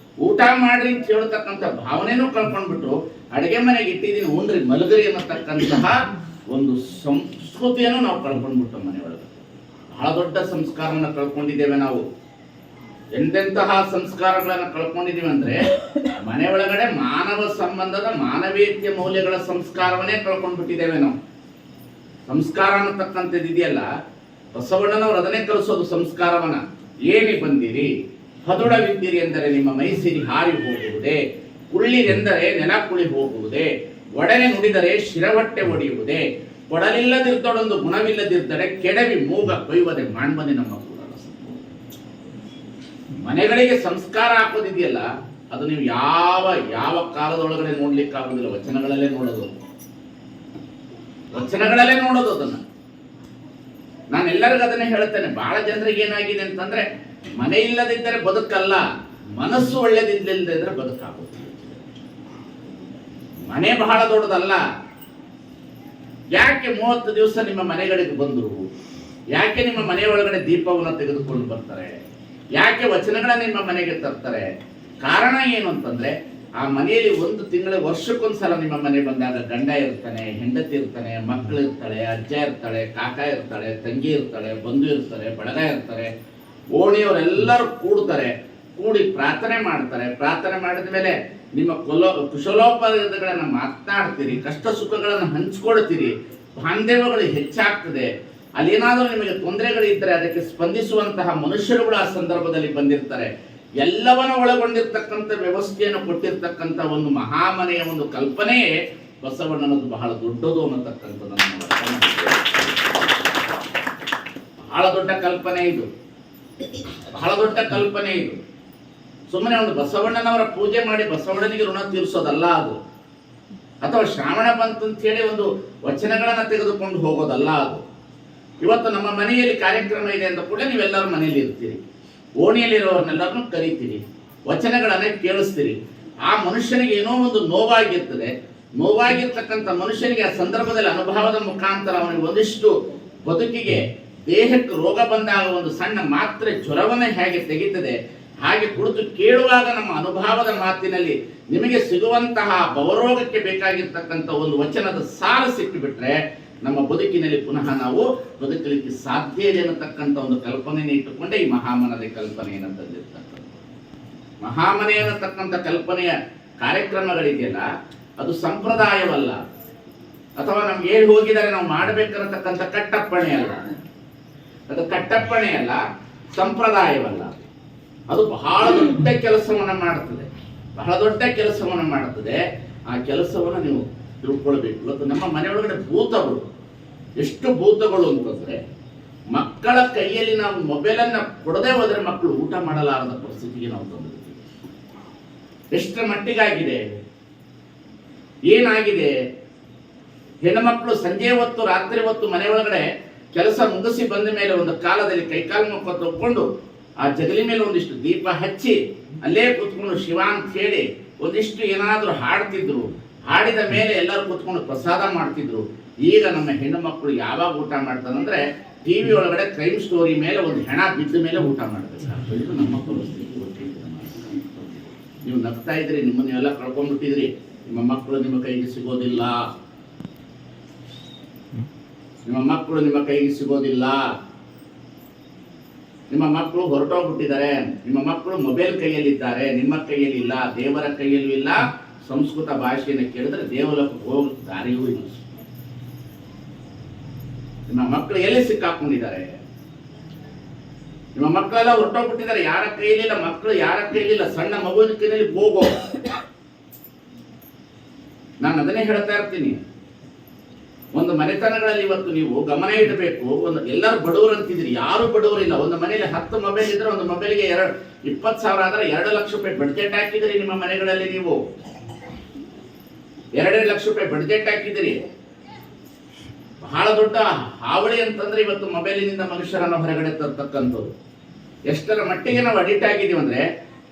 ಊಟ ಮಾಡ್ರಿ ಅಂತ ಹೇಳ್ತಕ್ಕಂಥ ಭಾವನೆನೂ ಕಳ್ಕೊಂಡ್ಬಿಟ್ರು. ಅಡುಗೆ ಮನೆಗೆ ಇಟ್ಟಿದ್ದೀನಿ ಉಂಡ್ರಿ ಮಲಗರಿ ಅನ್ನತಕ್ಕಂತಹ ಒಂದು ಸಂಸ್ಕೃತಿಯನ್ನು ನಾವು ಕಳ್ಕೊಂಡ್ಬಿಟ್ಟು ಮನೆಯೊಳಗೆ. ಬಹಳ ದೊಡ್ಡ ಸಂಸ್ಕಾರವನ್ನು ಕಳ್ಕೊಂಡಿದ್ದೇವೆ ನಾವು. ಎಂತೆಂತಹ ಸಂಸ್ಕಾರಗಳನ್ನು ಕಳ್ಕೊಂಡಿದ್ದೀವಿ ಅಂದ್ರೆ, ಮನೆ ಒಳಗಡೆ ಮಾನವ ಸಂಬಂಧದ ಮಾನವೀಯತೆಯ ಮೌಲ್ಯಗಳ ಸಂಸ್ಕಾರವನ್ನೇ ಕಳ್ಕೊಂಡ್ಬಿಟ್ಟಿದ್ದೇವೆ ನಾವು. ಸಂಸ್ಕಾರ ಅನ್ನತಕ್ಕಂಥದ್ದು ಇದೆಯಲ್ಲ, ಬಸವಣ್ಣನವರು ಅದನ್ನೇ ಕಲಿಸೋದು ಸಂಸ್ಕಾರವನ್ನ. ಏನಿ ಬಂದಿರಿ ಹದುಡವಿದ್ದೀರಿ ಎಂದರೆ ನಿಮ್ಮ ಮೈಸಿರಿ ಹಾರಿ ಹೋಗುವುದೇ, ಕುಳ್ಳಿರೆಂದರೆ ನೆಲ ಕುಳಿ ಹೋಗುವುದೇ, ಒಡನೆ ನುಡಿದರೆ ಶಿರವಟ್ಟೆ ಒಡೆಯುವುದೇ, ಕೊಡಲಿಲ್ಲದಿರ್ತೊಡೊಂದು ಗುಣವಿಲ್ಲದಿರ್ತಡೆ ಕೆಡವಿ ಮೂಗ ಕೊಯ್ಯುವುದೇ ಮಾಣ್ಮನೆ ನಮ್ಮ ಕೂಡ. ಮನೆಗಳಿಗೆ ಸಂಸ್ಕಾರ ಹಾಕೋದಿದೆಯಲ್ಲ, ಅದು ನೀವು ಯಾವ ಕಾಲದೊಳಗಡೆ ನೋಡ್ಲಿಕ್ಕಾಗೋದಿಲ್ಲ. ವಚನಗಳಲ್ಲೇ ನೋಡೋದು ಅದನ್ನ. ನಾನು ಎಲ್ಲರಿಗೂ ಅದನ್ನೇ ಹೇಳ್ತೇನೆ. ಬಹಳ ಜನರಿಗೆ ಏನಾಗಿದೆ ಅಂತಂದ್ರೆ, ಮನೆ ಇಲ್ಲದಿದ್ದರೆ ಬದುಕಲ್ಲ, ಮನಸ್ಸು ಒಳ್ಳೆದಿಲ್ಲದಿದ್ದರೆ ಬದುಕಾಗುತ್ತೆ. ಮನೆ ಬಹಳ ದೊಡ್ಡದಲ್ಲ. ಯಾಕೆ 30 ದಿವಸ ನಿಮ್ಮ ಮನೆಗಳಿಗೆ ಬಂದರು? ಯಾಕೆ ನಿಮ್ಮ ಮನೆ ಒಳಗಡೆ ದೀಪವನ್ನು ತೆಗೆದುಕೊಂಡು ಬರ್ತಾರೆ? ಯಾಕೆ ವಚನಗಳ ನಿಮ್ಮ ಮನೆಗೆ ತರ್ತಾರೆ? ಕಾರಣ ಏನು ಅಂತಂದ್ರೆ, ಆ ಮನೆಯಲ್ಲಿ 1 ತಿಂಗಳ ವರ್ಷಕ್ಕೊಂದ್ಸಲ ನಿಮ್ಮ ಮನೆ ಬಂದಾಗ ಗಂಡ ಇರ್ತಾನೆ, ಹೆಂಡತಿ ಇರ್ತಾನೆ, ಮಕ್ಕಳು ಇರ್ತಾಳೆ, ಅಜ್ಜ ಇರ್ತಾಳೆ, ಕಾಕ ಇರ್ತಾಳೆ, ತಂಗಿ ಇರ್ತಾಳೆ, ಬಂಧು ಇರ್ತಾರೆ, ಬಳಗ ಇರ್ತಾರೆ, ಓಣಿಯವರೆಲ್ಲರೂ ಕೂಡಿ ಪ್ರಾರ್ಥನೆ ಮಾಡ್ತಾರೆ. ಪ್ರಾರ್ಥನೆ ಮಾಡಿದ ಮೇಲೆ ನಿಮ್ಮ ಕುಶಲೋಪರಿಗಳನ್ನ ಮಾತನಾಡ್ತೀರಿ, ಕಷ್ಟ ಸುಖಗಳನ್ನು ಹಂಚ್ಕೊಳ್ತೀರಿ, ಬಾಂಧವ್ಯಗಳು ಹೆಚ್ಚಾಗ್ತದೆ. ಅಲ್ಲೇನಾದರೂ ನಿಮಗೆ ತೊಂದರೆಗಳಿದ್ದರೆ ಅದಕ್ಕೆ ಸ್ಪಂದಿಸುವಂತಹ ಮನುಷ್ಯರುಗಳು ಆ ಸಂದರ್ಭದಲ್ಲಿ ಬಂದಿರ್ತಾರೆ. ಎಲ್ಲವನ್ನ ಒಳಗೊಂಡಿರ್ತಕ್ಕಂಥ ವ್ಯವಸ್ಥೆಯನ್ನು ಕೊಟ್ಟಿರ್ತಕ್ಕಂಥ ಒಂದು ಮಹಾಮನೆಯ ಒಂದು ಕಲ್ಪನೆಯೇ ಬಸವಣ್ಣನದು ಬಹಳ ದೊಡ್ಡದು ಅನ್ನತಕ್ಕಂಥದ್ದನ್ನು ಬಹಳ ದೊಡ್ಡ ಕಲ್ಪನೆ ಇದು. ಸುಮ್ಮನೆ ಒಂದು ಬಸವಣ್ಣನವರ ಪೂಜೆ ಮಾಡಿ ಬಸವಣ್ಣನಿಗೆ ಋಣ ತೀರಿಸೋದಲ್ಲ ಅದು, ಅಥವಾ ಶ್ರಾವಣ ಬಂತು ಅಂತ ಹೇಳಿ ಒಂದು ವಚನಗಳನ್ನ ತೆಗೆದುಕೊಂಡು ಹೋಗೋದಲ್ಲ ಅದು. ಇವತ್ತು ನಮ್ಮ ಮನೆಯಲ್ಲಿ ಕಾರ್ಯಕ್ರಮ ಇದೆ ಅಂತ ಕೂಡ ನೀವೆಲ್ಲರೂ ಮನೆಯಲ್ಲಿ ಇರ್ತೀರಿ, ಓಣಿಯಲ್ಲಿರೋರ್ನೆಲ್ಲರನ್ನು ಕರೀತೀರಿ, ವಚನಗಳನ್ನೇ ಕೇಳಿಸ್ತೀರಿ. ಆ ಮನುಷ್ಯನಿಗೆ ಏನೋ ಒಂದು ನೋವಾಗಿರ್ತಕ್ಕಂಥ ಮನುಷ್ಯನಿಗೆ ಆ ಸಂದರ್ಭದಲ್ಲಿ ಅನುಭವದ ಮುಖಾಂತರ ಅವನಿಗೆ ಒಂದಿಷ್ಟು ಬದುಕಿಗೆ ದೇಹಕ್ಕೆ ರೋಗ ಬಂದಾಗ ಒಂದು ಸಣ್ಣ ಮಾತ್ರೆ ಜ್ವರವನ್ನ ಹೇಗೆ ತೆಗೀತದೆ, ಹಾಗೆ ಕುಳಿತು ಕೇಳುವಾಗ ನಮ್ಮ ಅನುಭವದ ಮಾತಿನಲ್ಲಿ ನಿಮಗೆ ಸಿಗುವಂತಹ ಭವರೋಗಕ್ಕೆ ಬೇಕಾಗಿರ್ತಕ್ಕಂಥ ಒಂದು ವಚನದ ಸಾಲು ಸಿಕ್ಕಿಬಿಟ್ರೆ ನಮ್ಮ ಬದುಕಿನಲ್ಲಿ ಪುನಃ ನಾವು ಬದುಕಲಿಕ್ಕೆ ಸಾಧ್ಯ ಇದೆ ಅನ್ನತಕ್ಕಂಥ ಒಂದು ಕಲ್ಪನೆಯನ್ನು ಇಟ್ಟುಕೊಂಡೇ ಈ ಮಹಾಮನದ ಕಲ್ಪನೆಯನ್ನು ತಂದಿರ್ತಕ್ಕಂಥ. ಮಹಾಮನೆ ಅನ್ನತಕ್ಕಂಥ ಕಲ್ಪನೆಯ ಕಾರ್ಯಕ್ರಮಗಳಿದೆಯಲ್ಲ, ಅದು ಸಂಪ್ರದಾಯವಲ್ಲ, ಅಥವಾ ನಮ್ಗೆ ಹೇಳಿ ಹೋಗಿದ್ದಾರೆ ನಾವು ಮಾಡಬೇಕನ್ನತಕ್ಕಂಥ ಕಟ್ಟಪ್ಪಣೆ ಅಲ್ಲ. ಅದು ಕಟ್ಟಪ್ಪಣೆ ಅಲ್ಲ, ಸಂಪ್ರದಾಯವಲ್ಲ. ಅದು ಬಹಳ ದೊಡ್ಡ ಕೆಲಸವನ್ನು ಮಾಡುತ್ತದೆ. ಆ ಕೆಲಸವನ್ನು ನೀವು ತಿಳ್ಕೊಳ್ಬೇಕು. ಇವತ್ತು ನಮ್ಮ ಮನೆಯೊಳಗಡೆ ಭೂತಗಳು, ಎಷ್ಟು ಭೂತಗಳು ಅಂತಂದ್ರೆ, ಮಕ್ಕಳ ಕೈಯಲ್ಲಿ ನಾವು ಮೊಬೈಲನ್ನು ಕೊಡದೆ ಹೋದರೆ ಮಕ್ಕಳು ಊಟ ಮಾಡಲಾರದ ಪರಿಸ್ಥಿತಿಗೆ ನಾವು ತಂದಿರ್ತೀವಿ. ಎಷ್ಟರ ಮಟ್ಟಿಗಾಗಿದೆ, ಏನಾಗಿದೆ? ಹೆಣ್ಣುಮಕ್ಕಳು ಸಂಜೆ ಹೊತ್ತು ರಾತ್ರಿ ಹೊತ್ತು ಮನೆಯೊಳಗಡೆ ಕೆಲಸ ಮುಗಿಸಿ ಬಂದ ಮೇಲೆ ಒಂದು ಕಾಲದಲ್ಲಿ ಕೈಕಾಲು ಮುಖ ತಕ್ಕೊಂಡು ಆ ಜಗಲಿ ಮೇಲೆ ಒಂದಿಷ್ಟು ದೀಪ ಹಚ್ಚಿ ಅಲ್ಲೇ ಕೂತ್ಕೊಂಡು ಶಿವ ಅಂತ ಹೇಳಿ ಒಂದಿಷ್ಟು ಏನಾದರೂ ಹಾಡ್ತಿದ್ರು. ಹಾಡಿದ ಮೇಲೆ ಎಲ್ಲರೂ ಕೂತ್ಕೊಂಡು ಪ್ರಸಾದ ಮಾಡ್ತಿದ್ರು. ಈಗ ನಮ್ಮ ಹೆಣ್ಣು ಮಕ್ಕಳು ಯಾವಾಗ ಊಟ ಮಾಡ್ತಾರಂದ್ರೆ, ಟಿವಿ ಒಳಗಡೆ ಕ್ರೈಮ್ ಸ್ಟೋರಿ ಮೇಲೆ ಒಂದು ಹೆಣ ಬಿದ್ದ ಮೇಲೆ ಊಟ ಮಾಡ್ತಾರೆ. ಇದು ನಮ್ಮ ಪರಿಸ್ಥಿತಿ. ನೀವು ನಗ್ತಾ ಇದ್ರಿ, ನಿಮ್ಮನ್ನೆಲ್ಲ ಕಳ್ಕೊಂಡ್ಬಿಟ್ಟಿದ್ರಿ. ನಿಮ್ಮ ಮಕ್ಕಳು ನಿಮ್ಮ ಕೈಗೆ ಸಿಗೋದಿಲ್ಲ. ನಿಮ್ಮ ಮಕ್ಕಳು ಹೊರಟೋಗ್ಬಿಟ್ಟಿದ್ದಾರೆ. ನಿಮ್ಮ ಮಕ್ಕಳು ಮೊಬೈಲ್ ಕೈಯಲ್ಲಿದ್ದಾರೆ, ನಿಮ್ಮ ಕೈಯಲ್ಲಿ ಇಲ್ಲ, ದೇವರ ಕೈಯಲ್ಲೂ ಇಲ್ಲ. ಸಂಸ್ಕೃತ ಭಾಷೆಯನ್ನು ಕೇಳಿದ್ರೆ ದೇವಲೋಕಕ್ಕೆ ಹೋಗ ದಾರಿಯೂ ಇಲ್ಲ. ನಿಮ್ಮ ಮಕ್ಕಳು ಎಲ್ಲಿ ಸಿಕ್ಕಾಕೊಂಡಿದ್ದಾರೆ? ನಿಮ್ಮ ಮಕ್ಕಳೆಲ್ಲ ಹೊರಟೋಗ್ಬಿಟ್ಟಿದ್ದಾರೆ, ಯಾರ ಕೈಲಿಲ್ಲ ಮಕ್ಕಳು, ಯಾರ ಕೈಲಿಲ್ಲ, ಸಣ್ಣ ಮಗುವಿನ ಕೈಯಲ್ಲಿ ಹೋಗೋ. ನಾನು ಅದನ್ನೇ ಹೇಳ್ತಾ ಇರ್ತೀನಿ, ಒಂದು ಮನೆತನಗಳಲ್ಲಿ ಇವತ್ತು ನೀವು ಗಮನ ಇಡಬೇಕು. ಒಂದು ಎಲ್ಲರೂ ಬಡವರು ಅಂತಿದ್ರಿ, ಯಾರು ಬಡವರಿಲ್ಲ. ಒಂದು ಮನೆಯಲ್ಲಿ 10 ಮೊಬೈಲ್ ಇದ್ರೆ ಒಂದು ಮೊಬೈಲ್ಗೆ 20,000 ಆದ್ರೆ 2 ಲಕ್ಷ ರೂಪಾಯಿ ಬಡ್ಜೆಟ್ ಹಾಕಿದ್ರಿ. ನಿಮ್ಮ ಮನೆಗಳಲ್ಲಿ ನೀವು 2 ಲಕ್ಷ ರೂಪಾಯಿ ಬಡ್ಜೆಟ್ ಹಾಕಿದಿರಿ. ಬಹಳ ದೊಡ್ಡ ಹಾವಳಿ ಅಂತಂದ್ರೆ ಇವತ್ತು ಮೊಬೈಲಿನಿಂದ ಮನುಷ್ಯರನ್ನು ಹೊರಗಡೆ ತರ್ತಕ್ಕಂಥದ್ದು. ಎಷ್ಟರ ಮಟ್ಟಿಗೆ ನಾವು ಅಡಿಕ್ಟ್ ಆಗಿದ್ದೀವಿ ಅಂದ್ರೆ,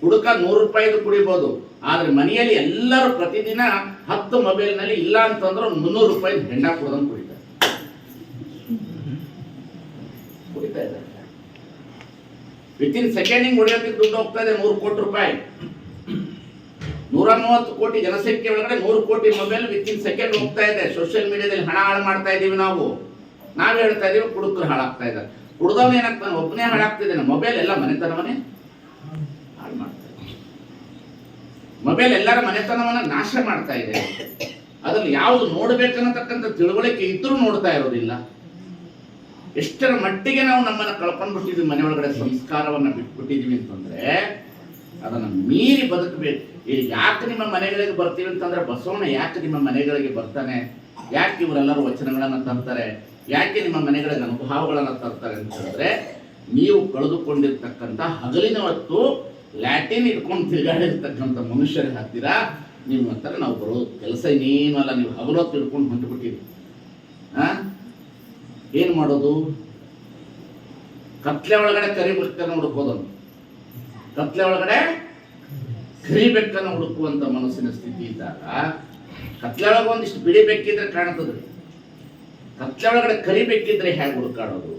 ಹುಡುಕ 100 ರೂಪಾಯಿದು ಕುಡಿಬಹುದು, ಆದ್ರೆ ಮನೆಯಲ್ಲಿ ಎಲ್ಲರೂ ಪ್ರತಿದಿನ 10 ಮೊಬೈಲ್ ನಲ್ಲಿ ಇಲ್ಲ ಅಂತಂದ್ರೆ 300 ರೂಪಾಯಿ ಹೆಂಡ ಕುಡ್ದಂಗೆ ಕುಡಿತಾ ಇದ್ದಾರೆ. ವಿತಿನ್ ಸೆಕೆಂಡಿಂಗ್ ಹೊಡೆಯೋದಕ್ಕೆ ದುಡ್ಡು ಹೋಗ್ತಾ ಇದೆ 100 ಕೋಟಿ ರೂಪಾಯಿ. 130 ಕೋಟಿ ಜನಸಂಖ್ಯೆ ಒಳಗಡೆ 100 ಕೋಟಿ ಮೊಬೈಲ್ ವಿತಿನ್ ಸೆಕೆಂಡ್ ಹೋಗ್ತಾ ಇದೆ. ಸೋಷಿಯಲ್ ಮೀಡಿಯಾದಲ್ಲಿ ಹಣ ಹಾಳು ಮಾಡ್ತಾ ಇದೀವಿ ನಾವು ಹೇಳ್ತಾ ಇದೀವಿ, ಕುಡುಕರು ಹಾಳಾಗ್ತಾ ಇದ್ದಾರೆ. ಕುಡ್ದವನು ಏನಾಗ್ತಾನೆ, ಒಬ್ಬನೇ ಹಾಳಾಗ್ತಿದ್ದಾನೆ. ಮೊಬೈಲ್ ಎಲ್ಲ ಮನೆತನವನ್ನೇ ಹಾಳು ಮಾಡ್ತಾ ಇದೆ. ಮೊಬೈಲ್ ಎಲ್ಲರ ಮನೆತನವನ್ನ ನಾಶ ಮಾಡ್ತಾ ಇದೆ. ಅದ್ರಲ್ಲಿ ಯಾವುದು ನೋಡ್ಬೇಕನ್ನತಕ್ಕಂಥ ತಿಳುವಳಿಕೆ ಇದ್ರೂ ನೋಡ್ತಾ ಇರೋದಿಲ್ಲ. ಎಷ್ಟರ ಮಟ್ಟಿಗೆ ನಾವು ನಮ್ಮನ್ನ ಕಳ್ಕೊಂಡ್ಬಿಟ್ಟಿದ್ವಿ, ಮನೆ ಒಳಗಡೆ ಸಂಸ್ಕಾರವನ್ನ ಬಿಟ್ಬಿಟ್ಟಿದ್ವಿ ಅಂತಂದ್ರೆ ಅದನ್ನ ಮೀರಿ ಬದುಕಬೇಕು. ಈಗ ಯಾಕೆ ನಿಮ್ಮ ಮನೆಗಳಿಗೆ ಬರ್ತೀವಿ ಅಂತಂದ್ರೆ, ಬಸವಣ್ಣ ಯಾಕೆ ನಿಮ್ಮ ಮನೆಗಳಿಗೆ ಬರ್ತಾನೆ, ಯಾಕೆ ಇವರೆಲ್ಲರೂ ವಚನಗಳನ್ನ ತರ್ತಾರೆ, ಯಾಕೆ ನಿಮ್ಮ ಮನೆಗಳಿಗೆ ಅನುಭವಗಳನ್ನ ತರ್ತಾರೆ ಅಂತ ಹೇಳಿದ್ರೆ, ನೀವು ಕಳೆದುಕೊಂಡಿರ್ತಕ್ಕಂಥ ಹಗಲಿನ ಹೊತ್ತು ಲ್ಯಾಟಿನ್ ಇಟ್ಕೊಂಡು ತಿರುಗಾಡಿರ್ತಕ್ಕಂಥ ಮನುಷ್ಯರ ಹತ್ತಿರ ನೀವು ಹತ್ತಿರ ನಾವು ಬರೋದು ಕೆಲಸ ಇನ್ನೇನು ಅಲ್ಲ. ನೀವು ಹಗಲೊತ್ತು ಇಟ್ಕೊಂಡು ಹೊಂಟ್ಬಿಟ್ಟಿರಿ. ಏನ್ ಮಾಡೋದು? ಕತ್ಲೆ ಒಳಗಡೆ ಕರಿಬೇಕನ್ನ ಹುಡುಕೋದನ್ನು, ಕತ್ಲೆ ಒಳಗಡೆ ಕರಿಬೇಕನ್ನ ಹುಡುಕುವಂತ ಮನಸ್ಸಿನ ಸ್ಥಿತಿ ಇದ್ದಾಗ, ಕತ್ಲೆ ಒಳಗೆ ಒಂದಿಷ್ಟು ಬಿಡಿ ಬೆಕ್ಕಿದ್ರೆ ಕಾಣ್ತದ್ರಿ, ಕತ್ಲೆ ಒಳಗಡೆ ಕರಿಬೇಕಿದ್ರೆ ಹೇಗೆ ಹುಡುಕಾಡೋದು?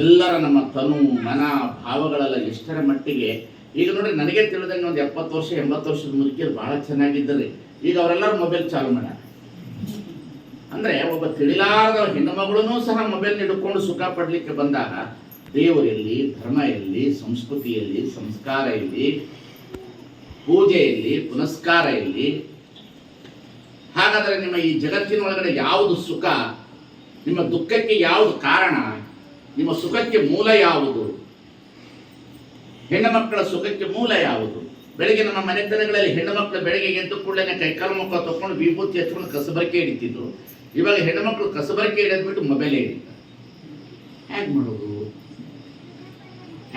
ಎಲ್ಲರ ನಮ್ಮ ತನು ಮನ ಭಾವಗಳೆಲ್ಲ ಎಷ್ಟರ ಮಟ್ಟಿಗೆ ಈಗ ನೋಡಿ, ನನಗೆ ತಿಳಿದಂಗೆ ಒಂದು 70 ವರ್ಷ 80 ವರ್ಷದ ಮುದುಕಿಯರು ಬಹಳ ಚೆನ್ನಾಗಿದ್ದರೆ ಈಗ ಅವರೆಲ್ಲರೂ ಮೊಬೈಲ್ ಚಾಲು ಮಾಡ್ಯಾರ. ಅಂದ್ರೆ ಒಬ್ಬ ತಿಳಿಲಾರದ ಹೆಣ್ಣು ಮಗಳೂ ಸಹ ಮೊಬೈಲ್ ಹಿಡ್ಕೊಂಡು ಸುಖ ಪಡ್ಲಿಕ್ಕೆ ಬಂದಾಗ ದೇವರಲ್ಲಿ, ಧರ್ಮ ಎಲ್ಲಿ, ಸಂಸ್ಕೃತಿಯಲ್ಲಿ, ಸಂಸ್ಕಾರ ಎಲ್ಲಿ, ಪೂಜೆಯಲ್ಲಿ, ಪುನಸ್ಕಾರ ಎಲ್ಲಿ? ಹಾಗಾದರೆ ನಿಮ್ಮ ಈ ಜಗತ್ತಿನ ಒಳಗಡೆ ಯಾವುದು ಸುಖ? ನಿಮ್ಮ ದುಃಖಕ್ಕೆ ಯಾವುದು ಕಾರಣ? ನಿಮ್ಮ ಸುಖಕ್ಕೆ ಮೂಲ ಯಾವುದು? ಹೆಣ್ಣು ಮಕ್ಕಳ ಸುಖಕ್ಕೆ ಮೂಲ ಯಾವುದು? ಬೆಳಗ್ಗೆ ನಮ್ಮ ಮನೆತನಗಳಲ್ಲಿ ಹೆಣ್ಣು ಮಕ್ಕಳು ಬೆಳಗ್ಗೆ ಎದ್ದು ಕೂಡಲೇ ಕೈಕಾಲು ಮುಖ ತಕೊಂಡು ವಿಭೂತಿ ಹಚ್ಕೊಂಡು ಕಸಬರಿಕೆ ಹಿಡಿತಿದ್ರು. ಇವಾಗ ಹೆಣ್ಣು ಮಕ್ಕಳು ಕಸಬರಿಕೆ ಹಿಡಿದ್ಬಿಟ್ಟು ಮೊಬೈಲೇ ಹಿಡಿತಾರೆ. ಹೇಗೆ ಮಾಡೋದು?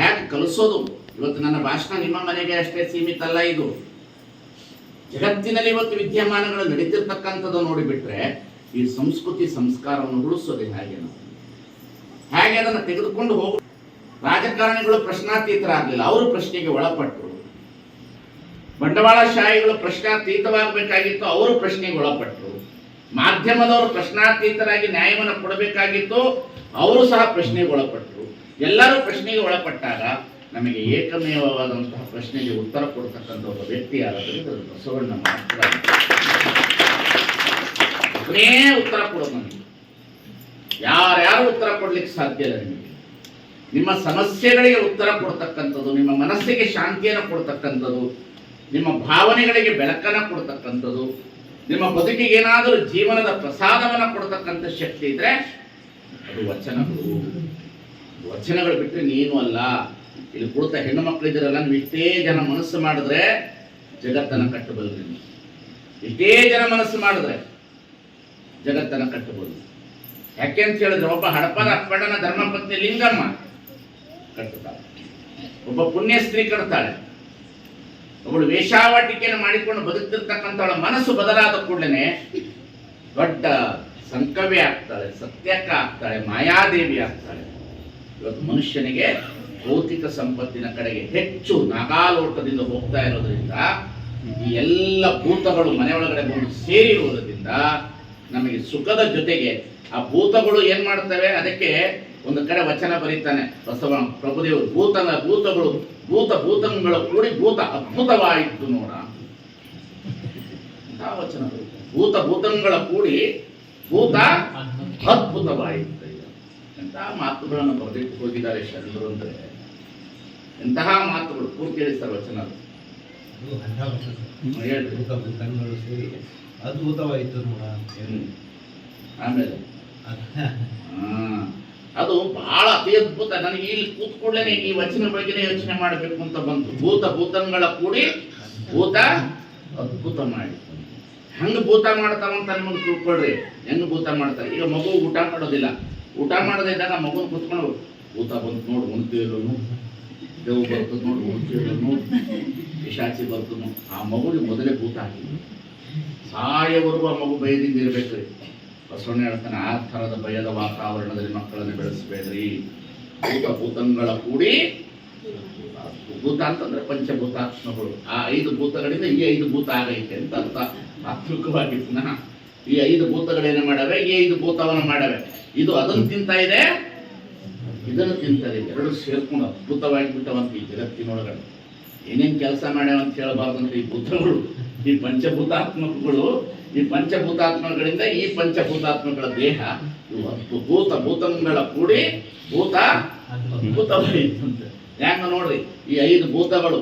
ಹೇಗೆ ಕಲಿಸೋದು? ಇವತ್ತು ನನ್ನ ಭಾಷಣ ನಿಮ್ಮ ಮನೆಗೆ ಅಷ್ಟೇ ಸೀಮಿತ ಅಲ್ಲ, ಇದು ಜಗತ್ತಿನಲ್ಲಿ ಇವತ್ತು ವಿದ್ಯಮಾನಗಳು ನಡೀತಿರ್ತಕ್ಕಂಥದ್ದು ನೋಡಿಬಿಟ್ರೆ ಈ ಸಂಸ್ಕೃತಿ ಸಂಸ್ಕಾರವನ್ನು ಉಳಿಸೋದು ಹೇಗೆ? ನಾವು ಹೇಗೆ ಅದನ್ನು ತೆಗೆದುಕೊಂಡು ಹೋಗ. ರಾಜಕಾರಣಿಗಳು ಪ್ರಶ್ನಾತೀತರಾಗಲಿಲ್ಲ, ಅವರು ಪ್ರಶ್ನೆಗೆ ಒಳಪಟ್ಟರು. ಬಂಡವಾಳಶಾಹಿಗಳು ಪ್ರಶ್ನಾತೀತವಾಗಬೇಕಾಗಿತ್ತು, ಅವರು ಪ್ರಶ್ನೆಗೆ ಒಳಪಟ್ಟರು. ಮಾಧ್ಯಮದವರು ಪ್ರಶ್ನಾತೀತರಾಗಿ ನ್ಯಾಯವನ್ನು ಕೊಡಬೇಕಾಗಿತ್ತು, ಅವರು ಸಹ ಪ್ರಶ್ನೆಗೆ ಒಳಪಟ್ಟರು. ಎಲ್ಲರೂ ಪ್ರಶ್ನೆಗೆ ಒಳಪಟ್ಟಾಗ ನಮಗೆ ಏಕಮೇವವಾದಂತಹ ಪ್ರಶ್ನೆಗೆ ಉತ್ತರ ಕೊಡ್ತಕ್ಕಂಥ ಒಬ್ಬ ವ್ಯಕ್ತಿ ಯಾರಾದರೂ ಅದು ಬಸವಣ್ಣ ಮಾತ್ರ. ಒಬ್ಬನೇ ಉತ್ತರ ಕೊಡೋದು ನಮಗೆ, ಯಾರ್ಯಾರು ಉತ್ತರ ಕೊಡ್ಲಿಕ್ಕೆ ಸಾಧ್ಯ ಇಲ್ಲ. ನಿಮಗೆ ನಿಮ್ಮ ಸಮಸ್ಯೆಗಳಿಗೆ ಉತ್ತರ ಕೊಡ್ತಕ್ಕಂಥದ್ದು, ನಿಮ್ಮ ಮನಸ್ಸಿಗೆ ಶಾಂತಿಯನ್ನು ಕೊಡ್ತಕ್ಕಂಥದ್ದು, ನಿಮ್ಮ ಭಾವನೆಗಳಿಗೆ ಬೆಳಕನ್ನು ಕೊಡ್ತಕ್ಕಂಥದ್ದು, ನಿಮ್ಮ ಬದುಕಿಗೆ ಏನಾದರೂ ಜೀವನದ ಪ್ರಸಾದವನ್ನು ಕೊಡ್ತಕ್ಕಂಥ ಶಕ್ತಿ ಇದ್ರೆ ಅದು ವಚನಗಳು. ವಚನಗಳು ಬಿಟ್ಟರೆ ನೀನು ಅಲ್ಲ. ಇಲ್ಲಿ ಕುಳಿತ ಹೆಣ್ಣು ಮಕ್ಕಳಿದ್ದೀರಲ್ಲ, ನೀವು ಇಷ್ಟೇ ಜನ ಮನಸ್ಸು ಮಾಡಿದ್ರೆ ಜಗತ್ತನ್ನು ಕಟ್ಟಬಲ್ರಿ. ಇಷ್ಟೇ ಜನ ಮನಸ್ಸು ಮಾಡಿದ್ರೆ ಜಗತ್ತನ್ನು ಕಟ್ಟಬಹುದು. ಯಾಕೆ ಅಂತ ಹೇಳಿದ್ರೆ, ಒಬ್ಬ ಹಡಪದ ಅಪ್ಪಣ್ಣನ ಧರ್ಮಪತ್ನಿ ಲಿಂಗಮ್ಮ ಕಟ್ಟುತ್ತಾಳೆ, ಒಬ್ಬ ಪುಣ್ಯ ಸ್ತ್ರೀ ಕಟ್ತಾಳೆ, ಒಬ್ಬಳು ವೇಷಾವಾಟಿಕೆಯನ್ನು ಮಾಡಿಕೊಂಡು ಬದುಕ್ತಿರ್ತಕ್ಕಂಥವಳ ಮನಸ್ಸು ಬದಲಾದ ಕೂಡಲೇ ದೊಡ್ಡ ಸಂಕವಿ ಆಗ್ತಾಳೆ, ಸತ್ಯಕ್ಕ ಆಗ್ತಾಳೆ, ಮಾಯಾದೇವಿ ಆಗ್ತಾಳೆ. ಇವತ್ತು ಮನುಷ್ಯನಿಗೆ ಭೌತಿಕ ಸಂಪತ್ತಿನ ಕಡೆಗೆ ಹೆಚ್ಚು ನಾಗಾಲೋಟದಿಂದ ಹೋಗ್ತಾ ಇರೋದ್ರಿಂದ, ಈ ಎಲ್ಲ ಭೂತಗಳು ಮನೆಯೊಳಗಡೆ ಬಂದು ಸೇರಿರುವುದರಿಂದ ನಮಗೆ ಸುಖದ ಜೊತೆಗೆ ಆ ಭೂತಗಳು ಏನ್ ಮಾಡ್ತವೆ? ಅದಕ್ಕೆ ಒಂದು ಕಡೆ ವಚನ ಬರೀತಾನೆ ಬಸವ ಪ್ರಭುದೇವರು, ಭೂತಗಳ ಕೂಡಿ ಭೂತ ಅದ್ಭುತವಾಯಿತು ನೋಡ. ವಚನ ಭೂತಗಳ ಕೂಡಿ ಭೂತ ಅದ್ಭುತವಾಯಿತು. ಎಂತಹ ಮಾತುಗಳನ್ನು ಬರೆದಿಟ್ಟು ಹೋಗಿದ್ದಾರೆ ಶರಣರು ಅಂದ್ರೆ, ಎಂತಹ ಮಾತುಗಳು. ಪೂರ್ತಿ ಹೇಳಿಸ್ತಾರೆ ವಚನ. ಅದ್ಭುತವಾಯಿತು ನೋಡ. ಆಮೇಲೆ ಅದು ಬಹಳ ಅತಿ ಅದ್ಭುತ. ನನಗೆ ಇಲ್ಲಿ ಕೂತ್ಕೊಳ್ಳೇನೆ ಈ ವಚನ ಬಗ್ಗೆನೇ ಯೋಚನೆ ಮಾಡಬೇಕು ಅಂತ ಬಂತು. ಭೂತಗಳ ಕೂಡಿ ಭೂತ ಅದ್ಭುತ ಮಾಡಿ ಹಂಗ ಭೂತ ಮಾಡ್ತಾವಂತ ನಿಮಗೆ ತಿಳ್ಕೊಳ್ರಿ. ಹೆಂಗ್ ಭೂತ ಮಾಡ್ತಾರೆ? ಈಗ ಮಗು ಊಟ ಮಾಡೋದಿಲ್ಲ, ಊಟ ಮಾಡದೇ ಇದ್ದಾಗ ಮಗುನ ಕೂತ್ಕೊಂಡು ಭೂತ ಬಂತು ನೋಡು ಉಣ್ತೀರೋನು, ದೇವು ಬರ್ತದ ನೋಡು ಉಣ್ತೀರೋನು, ಪಿಶಾಚಿ ಬರ್ತನು. ಆ ಮಗುವಿಗೆ ಮೊದಲೇ ಭೂತ ಹಾಕಿ ಸಾಯವರೆಗೂ ಆ ಮಗು ಭಯದಿಂದ ಇರ್ಬೇಕ್ರಿ. ಬಸವಣ್ಣ ಹೇಳ್ತಾನೆ, ಆ ಥರದ ಭಯದ ವಾತಾವರಣದಲ್ಲಿ ಮಕ್ಕಳನ್ನು ಬೆಳೆಸಬೇಡ್ರಿ. ಭೂತಗಳ ಕೂಡಿ ಭೂತ ಅಂತಂದ್ರೆ ಪಂಚಭೂತಾತ್ಮಗಳು. ಆ 5 ಭೂತಗಳಿಂದ ಈ 5 ಭೂತ ಆಗೈತೆ ಅಂತ ಅರ್ಥ. ಆತ್ಮಿಕವಾಗಿ ಪುನಃ ಈ 5 ಭೂತಗಳೇನು ಮಾಡವೆ, ಈ 5 ಭೂತವನ್ನು ಮಾಡವೆ. ಇದು ಅದನ್ನು ತಿಂತಾ ಇದೆ, ಇದನ್ನು ತಿಂತಾರೆ. ಎರಡು ಸೇರ್ಕೊಂಡು ಅದ್ಭುತವಾಗಿ ಬಿಟ್ಟವಂತ ಈ ಜಗತ್ತಿನೊಳಗಡೆ ಏನೇನು ಕೆಲಸ ಮಾಡ್ಯಾವಂತ ಹೇಳಬಾರ್ದಂತ ಈ ಭೂತಗಳು, ಈ ಪಂಚಭೂತಾತ್ಮಕಗಳು. ಈ ಪಂಚಭೂತಾತ್ಮಗಳಿಂದ ಈ ಪಂಚಭೂತಾತ್ಮಗಳ ದೇಹ ಇವು ಭೂತಗಳ ಕೂಡಿ ಭೂತ ಅದ್ಭುತವಾಯಿತಂತೆ. ಯಾಕ ನೋಡ್ರಿ, ಈ 5 ಭೂತಗಳು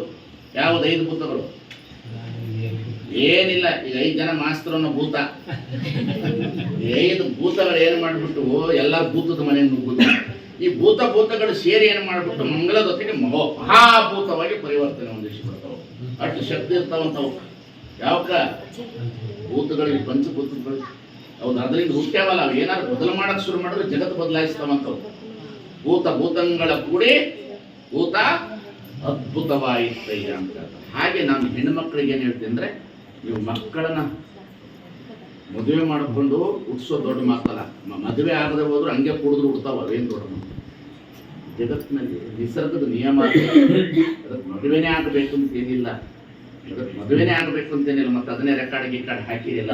ಯಾವ್ದು? 5 ಭೂತಗಳು ಏನಿಲ್ಲ. ಈಗ 5 ಜನ ಮಾಸ್ತರ್ ಅನ್ನೋ ಭೂತ, 5 ಭೂತಗಳು ಏನು ಮಾಡ್ಬಿಟ್ಟು ಎಲ್ಲ ಭೂತದ ಮನೆ ನುಗ್ಗುದು. ಈ ಭೂತಗಳು ಸೇರಿ ಏನು ಮಾಡ್ಬಿಟ್ಟು ಮಂಗಲದೊತ್ತಿಗೆ ಮಹಾಭೂತವಾಗಿ ಪರಿವರ್ತನೆ ಹೊಂದಿಸಿಬಿಡ್ತಾವ. ಅಷ್ಟು ಶಕ್ತಿ ಇರ್ತಾವಂತವು. ಯಾವಕ್ಕ ಭೂತಗಳಿಗೆ ಪಂಚಭೂತಗಳು ಹೌದು, ಅದರಿಂದ ಹುಟ್ಟ್ಯಾವಲ್ಲ. ಅವು ಏನಾದ್ರು ಬದಲು ಮಾಡಕ್ ಶುರು ಮಾಡಿದ್ರೆ ಜಗತ್ತು ಬದಲಾಯಿಸ್ತಾವಂತವು. ಭೂತಗಳ ಕೂಡಿ ಭೂತ ಅದ್ಭುತವಾಯಿತಯ್ಯ ಅಂತ. ಹಾಗೆ ನಾನು ಹೆಣ್ಣು ಮಕ್ಕಳಿಗೆ ಏನು ಹೇಳ್ತೀನಿ ಅಂದ್ರೆ, ನೀವು ಮಕ್ಕಳನ್ನ ಮದುವೆ ಮಾಡಿಕೊಂಡು ಹುಟ್ಟಿಸೋ ದೊಡ್ಡ ಮಾತಲ್ಲ. ಮದುವೆ ಆಗದೆ ಹೋದ್ರು ಹಂಗೆ ಕುಡಿದ್ರು ಹುಡ್ತಾವ, ಅವೇನು ದೊಡ್ಡ ಮಾತು. ಜಗತ್ತಿನಲ್ಲಿ ನಿಸರ್ಗದ ನಿಯಮ. ಅದಕ್ಕೆ ಮದುವೆನೇ ಆಗಬೇಕು ಅಂತೇನಿಲ್ಲ, ಅದಕ್ಕೆ ಮದುವೆನೇ ಆಗಬೇಕು ಅಂತೇನಿಲ್ಲ. ಮತ್ತೆ ಅದನ್ನೇ ರೆಕಾರ್ಡ್ ಹಾಕಿರಿಲ್ಲ.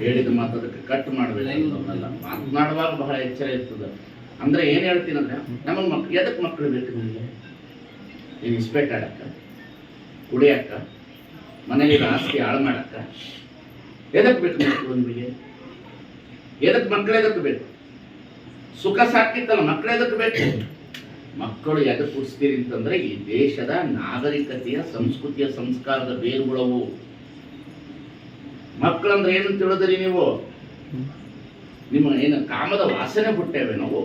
ಹೇಳಿದ ಮಾತು ಅದಕ್ಕೆ ಕಟ್ ಮಾಡಬೇಕು ಅನ್ನೋದಲ್ಲ. ಮಾತನಾಡುವಾಗ ಬಹಳ ಎಚ್ಚರ ಇರ್ತದೆ. ಅಂದ್ರೆ ಏನು ಹೇಳ್ತೀನಿ ಅಂದ್ರೆ, ನಮಗೆ ಎದಕ್ಕೆ ಮಕ್ಕಳು ಬೇಕು? ನಿಮಗೆ ನೀನು ಇಸ್ಪೇಟ್ ಆಡಕ್ಕ, ಕುಡಿಯಕ್ಕ, ಮನೇಲಿ ಆಸ್ತಿ ಹಾಳು ಮಾಡಕ್ಕ ಎದಕ್ಕೆ ಬೇಕು ಮಕ್ಕಳು? ನಿಮಗೆ ಎದಕ್ಕೆ ಮಕ್ಕಳು ಎದಕ್ಕೆ ಬೇಕು? ಸುಖ ಸಾಕಿತ್ತಲ್ಲ, ಮಕ್ಕಳು ಎದಕ್ಕೆ ಬೇಕು? ಮಕ್ಕಳು ಎದಕ್ಕೆ ಹುಟ್ಟಿಸ್ತೀರಿ ಅಂತಂದ್ರೆ, ಈ ದೇಶದ ನಾಗರಿಕತೆಯ ಸಂಸ್ಕೃತಿಯ ಸಂಸ್ಕಾರದ ಬೇರುಗಳವು. ಮಕ್ಕಳಂದ್ರೆ ಏನು ತಿಳಿದ್ರಿ ನೀವು? ನಿಮ್ಮ ಏನು ಕಾಮದ ವಾಸನೆ ಬಿಟ್ಟೇವೆ ನಾವು.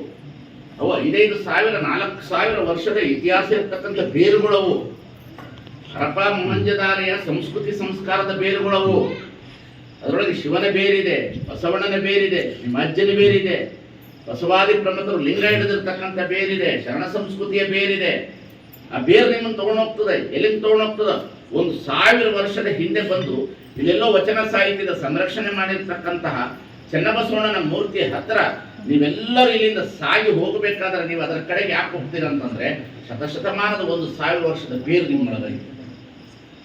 ಅವು 5,000 4,000 ವರ್ಷದ ಇತಿಹಾಸ ಇರ್ತಕ್ಕಂಥ ಬೇರುಗಳವು. ಹರಪ ಮೊಹಂಜದಾರೆಯ ಸಂಸ್ಕೃತಿ ಸಂಸ್ಕಾರದ ಬೇರುಗಳವು. ಅದರೊಳಗೆ ಶಿವನ ಬೇರಿದೆ, ಬಸವಣ್ಣನ ಬೇರಿದೆ, ನಿಮ್ಮ ಅಜ್ಜನ ಬೇರಿದೆ, ಬಸವಾದಿ ಪ್ರಮುಖರು ಲಿಂಗ ಹಿಡಿದಿರ್ತಕ್ಕಂಥ ಬೇರಿದೆ, ಶರಣ ಸಂಸ್ಕೃತಿಯ ಬೇರಿದೆ. ಆ ಬೇರು ನಿಮ್ಮನ್ನು ತಗೊಂಡೋಗ್ತದೆ. ಎಲ್ಲಿಂದ ತಗೊಂಡೋಗ್ತದ? 1,000 ವರ್ಷದ ಹಿಂದೆ ಬಂದು ಇಲ್ಲೆಲ್ಲೋ ವಚನ ಸಾಹಿತ್ಯದ ಸಂರಕ್ಷಣೆ ಮಾಡಿರ್ತಕ್ಕಂತಹ ಚೆನ್ನಬಸವಣ್ಣನ ಮೂರ್ತಿ ಹತ್ರ ನೀವೆಲ್ಲರೂ ಇಲ್ಲಿಂದ ಸಾಗಿ ಹೋಗಬೇಕಾದ್ರೆ ನೀವು ಅದರ ಕಡೆಗೆ ಯಾಕೆ ಹೋಗ್ತೀರ ಅಂತಂದ್ರೆ, ಶತಶತಮಾನದ 1,000 ವರ್ಷದ ಬೇರು ನಿಮ್ಮೊಳಗೈತೆ.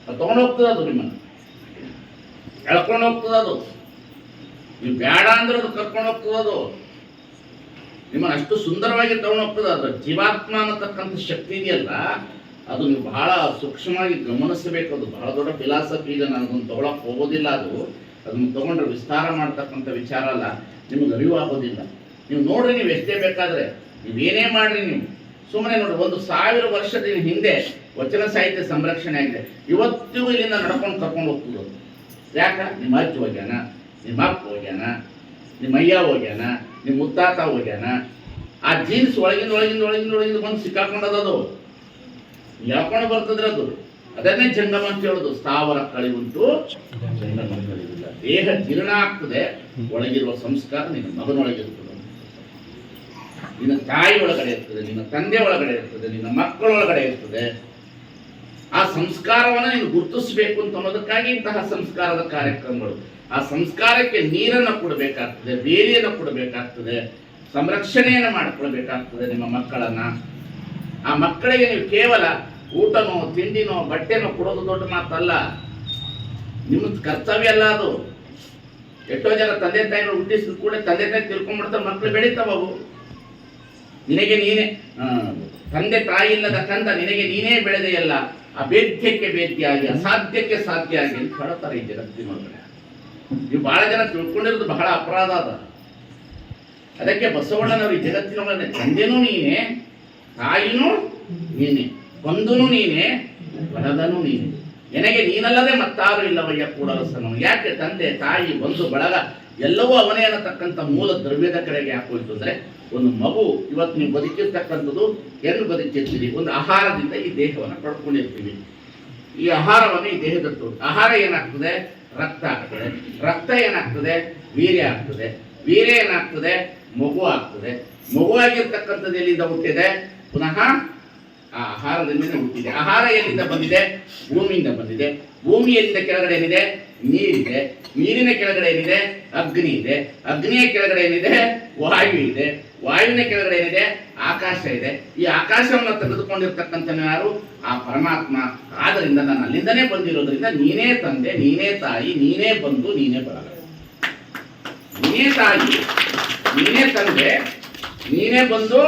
ಅದು ತಗೊಂಡೋಗ್ತದೆ, ಅದು ನಿಮ್ಮನ್ನು ಎಳ್ಕೊಂಡು ಹೋಗ್ತದೆ. ಅದು ನೀವು ಬೇಡ ಅಂದ್ರೆ ಅದು ಕರ್ಕೊಂಡು ಹೋಗ್ತದೆ. ಅದು ನಿಮ್ಮನ್ನು ಅಷ್ಟು ಸುಂದರವಾಗಿ ತಗೊಂಡೋಗ್ತದೆ. ಅದರ ಜೀವಾತ್ಮ ಅನ್ನತಕ್ಕಂಥ ಶಕ್ತಿ ಇದೆಯಲ್ಲ, ಅದು ನೀವು ಬಹಳ ಸೂಕ್ಷ್ಮವಾಗಿ ಗಮನಿಸಬೇಕು. ಅದು ಬಹಳ ದೊಡ್ಡ ಫಿಲಾಸಫಿ. ಈಗ ನನಗೊಂದು ತಗೊಳಕ್ ಹೋಗೋದಿಲ್ಲ. ಅದನ್ನು ತಗೊಂಡ್ರೆ ವಿಸ್ತಾರ ಮಾಡ್ತಕ್ಕಂಥ ವಿಚಾರ ಅಲ್ಲ, ನಿಮಗೆ ಅರಿವು ಆಗೋದಿಲ್ಲ. ನೀವು ನೋಡ್ರಿ, ನೀವು ಎಷ್ಟೇ ಬೇಕಾದ್ರೆ ನೀವೇನೇ ಮಾಡ್ರಿ, ನೀವು ಸುಮ್ಮನೆ ನೋಡ್ರಿ. 1,000 ವರ್ಷದ ಹಿಂದೆ ವಚನ ಸಾಹಿತ್ಯ ಸಂರಕ್ಷಣೆ ಆಗಿದೆ. ಇವತ್ತಿಗೂ ಇಲ್ಲಿಂದ ನಡ್ಕೊಂಡು ಕರ್ಕೊಂಡು ಹೋಗ್ತದೆ. ಯಾಕ? ನಿಮ್ಮ ಅಜ್ಜ ಹೋಗ್ಯಾನ, ನಿಮ್ಮ ಅಪ್ಪ ಹೋಗ್ಯಾನ, ನಿಮ್ಮ ಅಯ್ಯ ಹೋಗ್ಯಾನ, ನಿಮ್ಮ ಮುತ್ತಾತ ಹೋಗ್ಯಾನ. ಆ ಜೀನ್ಸ್ ಒಳಗಿಂದ ಬಂದು ಸಿಕ್ಕಾಕೊಂಡದದು. ಯಾಕೊಂಡು ಬರ್ತದ್ರೆ ಅದು. ಅದನ್ನೇ ಜಂಗಮ ಅಂತ ಹೇಳೋದು. ಸ್ಥಾವರ ಕಳಿವುಂಟು ಜಂಗಮ ಕಳಿವಿಲ್ಲ. ದೇಹ ಜೀರ್ಣ ಆಗ್ತದೆ, ಒಳಗಿರುವ ಸಂಸ್ಕಾರ ನಿನ್ನ ಮಗನೊಳಗಿರ್ತದೆ, ನಿನ್ನ ತಾಯಿ ಒಳಗಡೆ ಇರ್ತದೆ, ನಿನ್ನ ತಂದೆ ಒಳಗಡೆ ಇರ್ತದೆ, ನಿನ್ನ ಮಕ್ಕಳೊಳಗಡೆ ಇರ್ತದೆ. ಆ ಸಂಸ್ಕಾರವನ್ನು ನೀನು ಗುರುತಿಸಬೇಕು ಅಂತ ಅನ್ನೋದಕ್ಕಾಗಿ ಇಂತಹ ಸಂಸ್ಕಾರದ ಕಾರ್ಯಕ್ರಮಗಳು. ಆ ಸಂಸ್ಕಾರಕ್ಕೆ ನೀರನ್ನು ಕೊಡಬೇಕಾಗ್ತದೆ, ಬೇಲಿಯನ್ನು ಕೊಡಬೇಕಾಗ್ತದೆ, ಸಂರಕ್ಷಣೆಯನ್ನು ಮಾಡಿಕೊಳ್ಬೇಕಾಗ್ತದೆ ನಿಮ್ಮ ಮಕ್ಕಳನ್ನ. ಆ ಮಕ್ಕಳಿಗೆ ನೀವು ಕೇವಲ ಊಟನೋ ತಿಂಡಿನೋ ಬಟ್ಟೆನೋ ಕೊಡೋದು ದೊಡ್ಡ ಮಾತಲ್ಲ, ನಿಮ್ಮ ಕರ್ತವ್ಯ ಅಲ್ಲ ಅದು. ಎಷ್ಟೋ ಜನ ತಂದೆ ತಾಯಿಗಳು ಹುಟ್ಟಿಸಿದ ಕೂಡ ತಂದೆ ತಾಯಿ ತಿಳ್ಕೊಂಡ್ಬಿಡ್ತಾರೆ, ಮಕ್ಕಳು ಬೆಳೀತಾವು. ನಿನಗೆ ನೀನೇ ತಂದೆ ತಾಯಿ ಇಲ್ಲದ ಕಂದ ನಿನಗೆ ನೀನೇ ಬೆಳೆದೆಯಲ್ಲ, ಅಭೇದ್ಯಕ್ಕೆ ಭೇದ್ಯಾಗಿ ಅಸಾಧ್ಯಕ್ಕೆ ಸಾಧ್ಯ ಆಗಿ ಅಂತ ಹೇಳ್ತಾರೆ ಈ ಜಗತ್ತಿನೊಳಗಡೆ. ನೀವು ಬಹಳ ಜನ ತಿಳ್ಕೊಂಡಿರೋದು ಬಹಳ ಅಪರಾಧ ಅದ. ಅದಕ್ಕೆ ಬಸವಣ್ಣನವರು ಈ ಜಗತ್ತಿನೊಳಗಡೆ ತಂದೆನೂ ನೀನೇ, ತಾಯಿನೂ ನೀನೆ, ಕೊಂದನು ನೀನೆ, ಬಲದನು ನೀನೆ, ನನಗೆ ನೀನಲ್ಲದೆ ಮತ್ತಾರು ಇಲ್ಲವಯ್ಯ ಕೂಡಲಸನು. ಯಾಕೆ ತಂದೆ ತಾಯಿ ಬಂಧು ಬಳಗ ಎಲ್ಲವೂ ಅವನೇ ಅನ್ನತಕ್ಕಂಥ ಮೂಲ ದ್ರವ್ಯದ ಕಡೆಗೆ ಯಾಕೆ ಹೋಯ್ತು ಅಂದ್ರೆ ಒಂದು ಮಗು ಇವತ್ತು ನೀವು ಬದುಕಿರ್ತಕ್ಕಂಥದ್ದು ಹೆಣ್ಣು ಬದುಕಿರ್ತೀರಿ, ಒಂದು ಆಹಾರದಿಂದ ಈ ದೇಹವನ್ನು ಪಡ್ಕೊಂಡಿರ್ತೀವಿ. ಈ ಆಹಾರವನ್ನು ಈ ದೇಹದಟ್ಟು, ಆಹಾರ ಏನಾಗ್ತದೆ? ರಕ್ತ ಆಗ್ತದೆ. ರಕ್ತ ಏನಾಗ್ತದೆ? ವೀರ್ಯ ಆಗ್ತದೆ. ವೀರ್ಯ ಏನಾಗ್ತದೆ? ಮಗು ಆಗ್ತದೆ. ಮಗುವಾಗಿರ್ತಕ್ಕಂಥದ್ದು ಎಲ್ಲಿಂದ ಹುಟ್ಟಿದೆ? ಪುನಃ ಆ ಆಹಾರದಿಂದ ಹುಟ್ಟಿದೆ. ಆಹಾರ ಎಲ್ಲಿಂದ ಬಂದಿದೆ? ಭೂಮಿಯಿಂದ ಬಂದಿದೆ. ಭೂಮಿಯಿಂದ ಕೆಳಗಡೆ ಏನಿದೆ? ನೀರಿದೆ. ನೀರಿನ ಕೆಳಗಡೆ ಏನಿದೆ? ಅಗ್ನಿ ಇದೆ. ಅಗ್ನಿಯ ಕೆಳಗಡೆ ಏನಿದೆ? ವಾಯು ಇದೆ. ವಾಯುವಿನ ಕೆಳಗಡೆ ಏನಿದೆ? ಆಕಾಶ ಇದೆ. ಈ ಆಕಾಶವನ್ನು ತೆಗೆದುಕೊಂಡಿರ್ತಕ್ಕಂಥ ಯಾರು? ಆ ಪರಮಾತ್ಮ. ಆದ್ದರಿಂದ ನಾನು ಅಲ್ಲಿಂದನೇ ಬಂದಿರೋದ್ರಿಂದ ನೀನೇ ತಂದೆ, ನೀನೇ ತಾಯಿ, ನೀನೇ ಬಂದು, ನೀನೇ ಬರಲ್ಲ. ನೀನೇ ತಾಯಿ, ನೀನೇ ತಂದೆ, ನೀನೇ ಬಂದು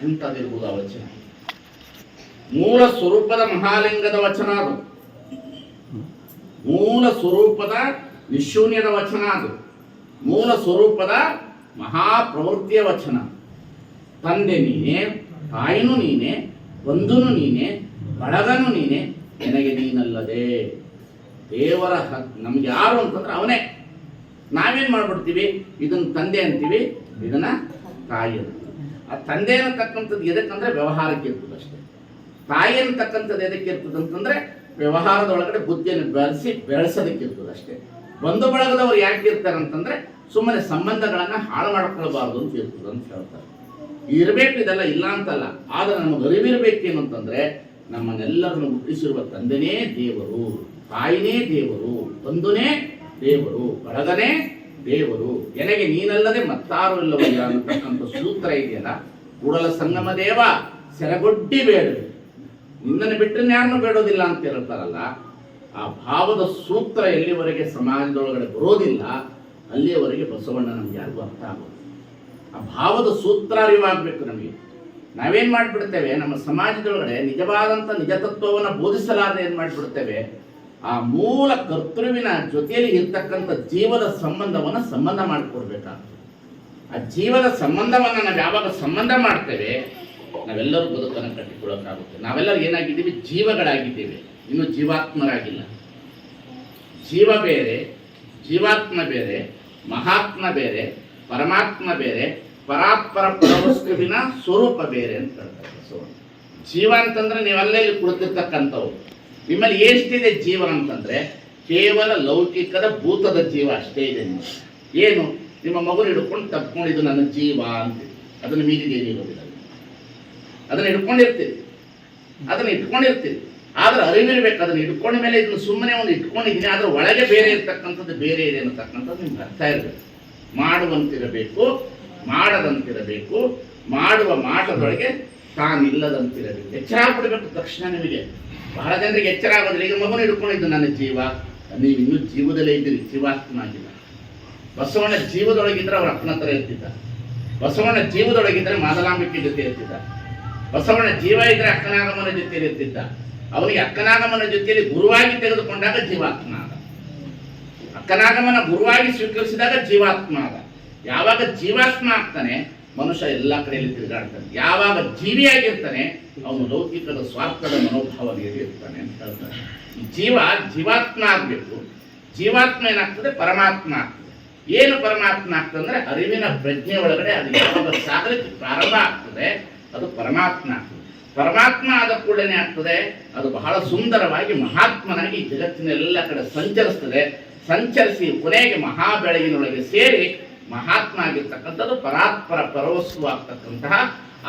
ಎಂತದಿರ್ಬೋದು ಆ ವಚನ. ಮೂಲ ಸ್ವರೂಪದ ಮಹಾಲಿಂಗದ ವಚನ ಅದು. ಮೂಲ ಸ್ವರೂಪದ ನಿಶೂನ್ಯದ ವಚನ ಅದು. ಮೂಲ ಸ್ವರೂಪದ ಮಹಾಪ್ರವೃತ್ತಿಯ ವಚನ. ತಂದೆ ನೀನೆ, ತಾಯಿನೂ ನೀನೆ, ಬಂಧುನು ನೀನೆ, ಬಳಗನು ನೀನೆ, ನನಗೆ ನೀನಲ್ಲದೆ. ದೇವರ ನಮ್ಗೆ ಯಾರು ಅಂತಂದ್ರೆ ಅವನೇ. ನಾವೇನ್ ಮಾಡ್ಬಿಡ್ತೀವಿ? ಇದನ್ನ ತಂದೆ ಅಂತೀವಿ, ಇದನ್ನ ತಾಯಿ ಅಂತೀವಿ. ಆ ತಂದೆ ಅನ್ನತಕ್ಕಂಥದ್ದು ಎದಕ್ಕಂದ್ರೆ ವ್ಯವಹಾರಕ್ಕೆ ಇರ್ತದೆ ಅಷ್ಟೇ. ತಾಯಿ ಅನ್ನತಕ್ಕಂಥದ್ದು ಎದಕ್ಕೆ ಇರ್ತದೆ ಅಂತಂದ್ರೆ ವ್ಯವಹಾರದೊಳಗಡೆ ಬುದ್ಧಿಯನ್ನು ಬೆಳೆಸೋದಕ್ಕೆ ಇರ್ತದೆ ಅಷ್ಟೇ. ಬಂಧು ಬಳಗದವ್ರು ಯಾಕೆ ಇರ್ತಾರೆ ಅಂತಂದ್ರೆ ಸುಮ್ಮನೆ ಸಂಬಂಧಗಳನ್ನ ಹಾಳು ಮಾಡ್ಕೊಳ್ಬಾರ್ದು ಅಂತ ಇರ್ತದೆ ಅಂತ ಹೇಳ್ತಾರೆ. ಇರಬೇಕು, ಇದೆಲ್ಲ ಇಲ್ಲ ಅಂತಲ್ಲ. ಆದ್ರೆ ನಮಗೆ ಅರಿವಿರ್ಬೇಕೇನು ಅಂತಂದ್ರೆ ನಮ್ಮನ್ನೆಲ್ಲರನ್ನು ಹುಟ್ಟಿಸಿರುವ ತಂದೆನೇ ದೇವರು, ತಾಯಿನೇ ದೇವರು, ಬಂಧುನೇ ದೇವರು, ಬಳಗನೇ ದೇವರು, ನನಗೆ ನೀನಲ್ಲದೆ ಮತ್ತಾರು ಇಲ್ಲವಯ್ಯ ಅನ್ನತಕ್ಕಂಥ ಸೂತ್ರ ಇದೆಯಲ್ಲ. ಕೂಡಲ ಸಂಗಮ ದೇವ ಸೆರಗೊಡ್ಡಿ ಬೇಡವೆ, ನಿನ್ನನ್ನು ಬಿಟ್ಟರೆ ಯಾರನ್ನು ಬೇಡೋದಿಲ್ಲ ಅಂತ ಹೇಳ್ತಾರಲ್ಲ. ಆ ಭಾವದ ಸೂತ್ರ ಎಲ್ಲಿವರೆಗೆ ಸಮಾಜದೊಳಗಡೆ ಬರೋದಿಲ್ಲ ಅಲ್ಲಿಯವರೆಗೆ ಬಸವಣ್ಣ ನಮ್ಗೆ ಯಾರಿಗೂ ಅರ್ಥ ಆಗೋದು. ಆ ಭಾವದ ಸೂತ್ರ ಅರಿವಾಗಬೇಕು ನಮಗೆ. ನಾವೇನ್ ಮಾಡ್ಬಿಡ್ತೇವೆ, ನಮ್ಮ ಸಮಾಜದೊಳಗಡೆ ನಿಜವಾದಂಥ ನಿಜತತ್ವವನ್ನು ಬೋಧಿಸಲಾರದೆ ಏನ್ ಮಾಡ್ಬಿಡ್ತೇವೆ, ಆ ಮೂಲ ಕರ್ತೃವಿನ ಜೊತೆಯಲ್ಲಿ ಇರ್ತಕ್ಕಂಥ ಜೀವದ ಸಂಬಂಧ ಮಾಡಿಕೊಡ್ಬೇಕಾಗ್ತದೆ. ಆ ಜೀವದ ಸಂಬಂಧವನ್ನು ನಾವು ಯಾವಾಗ ಸಂಬಂಧ ಮಾಡ್ತೇವೆ ನಾವೆಲ್ಲರೂ ಬದುಕನ್ನು ಕಟ್ಟಿಕೊಳ್ಳೋಕ್ಕಾಗುತ್ತೆ. ನಾವೆಲ್ಲರೂ ಏನಾಗಿದ್ದೀವಿ? ಜೀವಗಳಾಗಿದ್ದೀವಿ, ಇನ್ನು ಜೀವಾತ್ಮರಾಗಿಲ್ಲ. ಜೀವ ಬೇರೆ, ಜೀವಾತ್ಮ ಬೇರೆ, ಮಹಾತ್ಮ ಬೇರೆ, ಪರಮಾತ್ಮ ಬೇರೆ, ಪರಾತ್ಪರ ಪರವಸ್ತುವಿನ ಸ್ವರೂಪ ಬೇರೆ ಅಂತ ಹೇಳ್ತಾರೆ ಬಸವಣ್ಣ. ಜೀವ ಅಂತಂದ್ರೆ ನೀವೆಲ್ಲ ಇಲ್ಲಿ ಕುಳಿತಿರ್ತಕ್ಕಂಥವು. ನಿಮ್ಮಲ್ಲಿ ಎಷ್ಟಿದೆ ಜೀವ ಅಂತಂದ್ರೆ ಕೇವಲ ಲೌಕಿಕದ ಭೂತದ ಜೀವ ಅಷ್ಟೇ ಇದೆ. ಏನು? ನಿಮ್ಮ ಮಗುನ ಹಿಡ್ಕೊಂಡು ತಪ್ಕೊಂಡಿದ್ದು ನನ್ನ ಜೀವ ಅಂತೀವಿ. ಅದನ್ನು ಮೀರಿದ ಏನಿರೋದಿಲ್ಲ. ಅದನ್ನ ಇಟ್ಕೊಂಡಿರ್ತೀರಿ, ಆದ್ರೆ ಅರಿವಿರ್ಬೇಕು. ಅದನ್ನ ಇಟ್ಕೊಂಡ ಮೇಲೆ ಇದನ್ನು ಸುಮ್ಮನೆ ಒಂದು ಇಟ್ಕೊಂಡಿದ್ದೀನಿ, ಆದ್ರೆ ಒಳಗೆ ಬೇರೆ ಇರ್ತಕ್ಕಂಥದ್ದು ಬೇರೆ ಇದೆ ಅನ್ನತಕ್ಕಂಥದ್ದು ನಿಮ್ಗೆ ಅರ್ಥ ಇರಬೇಕು. ಮಾಡುವಂತಿರಬೇಕು, ಮಾಡದಂತಿರಬೇಕು, ಮಾಡುವ ಮಾಟದೊಳಗೆ ತಾನಿಲ್ಲದಂತಿರಬೇಕು. ಎಚ್ಚರ ಆಗ್ಬಿಡ್ಬೇಕು ತಕ್ಷಣ ನಿಮಗೆ. ಬಹಳ ಜನರಿಗೆ ಎಚ್ಚರ ಆಗೋದಿಲ್ಲ. ಈಗ ಮಗುನ ಹಿಡ್ಕೊಂಡಿದ್ದು ನನ್ನ ಜೀವ, ನೀವು ಇನ್ನೂ ಜೀವದಲ್ಲೇ ಇದ್ದೀರಿ, ಜೀವಾತ್ಮ ಆಗಿಲ್ಲ. ಬಸವಣ್ಣ ಜೀವದೊಳಗಿದ್ರೆ ಅವ್ರ ಅಪ್ಪನ ಹತ್ರ ಇರ್ತಿದ್ದ. ಬಸವಣ್ಣ ಜೀವದೊಳಗಿದ್ರೆ ಮಾದಲಾಂಬಿಕೆ ಜೊತೆ ಇರ್ತಿದ್ದ. ಬಸವಣ್ಣ ಜೀವ ಇದ್ರೆ ಅಕ್ಕನಾಗಮನ ಜೊತೆಯಲ್ಲಿ ಇರ್ತಿದ್ದ. ಅವನಿಗೆ ಅಕ್ಕನಾಗಮನ ಜೊತೆಯಲ್ಲಿ ಗುರುವಾಗಿ ತೆಗೆದುಕೊಂಡಾಗ ಜೀವಾತ್ಮ ಆದ. ಅಕ್ಕನಾಗಮನ ಗುರುವಾಗಿ ಸ್ವೀಕರಿಸಿದಾಗ ಜೀವಾತ್ಮ ಆದ. ಯಾವಾಗ ಜೀವಾತ್ಮ ಆಗ್ತಾನೆ ಮನುಷ್ಯ ಎಲ್ಲ ಕಡೆಯಲ್ಲಿ ತಿರುಗಾಡ್ತಾನೆ. ಯಾವಾಗ ಜೀವಿಯಾಗಿರ್ತಾನೆ ಅವನು ಲೌಕಿಕದ ಸ್ವಾರ್ಥದ ಮನೋಭಾವನೆಯಲ್ಲಿ ಇರ್ತಾನೆ ಅಂತ ಹೇಳ್ತಾನೆ. ಈ ಜೀವಾತ್ಮ ಆಗ್ಬೇಕು. ಜೀವಾತ್ಮ ಏನಾಗ್ತದೆ? ಪರಮಾತ್ಮ ಆಗ್ತದೆ. ಏನು ಪರಮಾತ್ಮ ಆಗ್ತದೆ ಅಂದ್ರೆ ಅರಿವಿನ ಪ್ರಜ್ಞೆ ಒಳಗಡೆ ಅದು ಯಾವಾಗ ಸಾಗಲಿಕ್ಕೆ ಪ್ರಾರಂಭ ಆಗ್ತದೆ ಅದು ಪರಮಾತ್ಮ ಆಗ್ತದೆ. ಪರಮಾತ್ಮ ಆದ ಕೂಡಲೇ ಆಗ್ತದೆ ಅದು ಬಹಳ ಸುಂದರವಾಗಿ ಮಹಾತ್ಮನಾಗಿ ಜಗತ್ತಿನ ಎಲ್ಲ ಕಡೆ ಸಂಚರಿಸ್ತದೆ. ಸಂಚರಿಸಿ ಕೊನೆಗೆ ಮಹಾಬೆಳಗಿನೊಳಗೆ ಸೇರಿ ಮಹಾತ್ಮ ಆಗಿರ್ತಕ್ಕಂಥದ್ದು ಪರಾತ್ಪರ ಪರವಸ್ತು ಆಗ್ತಕ್ಕಂತಹ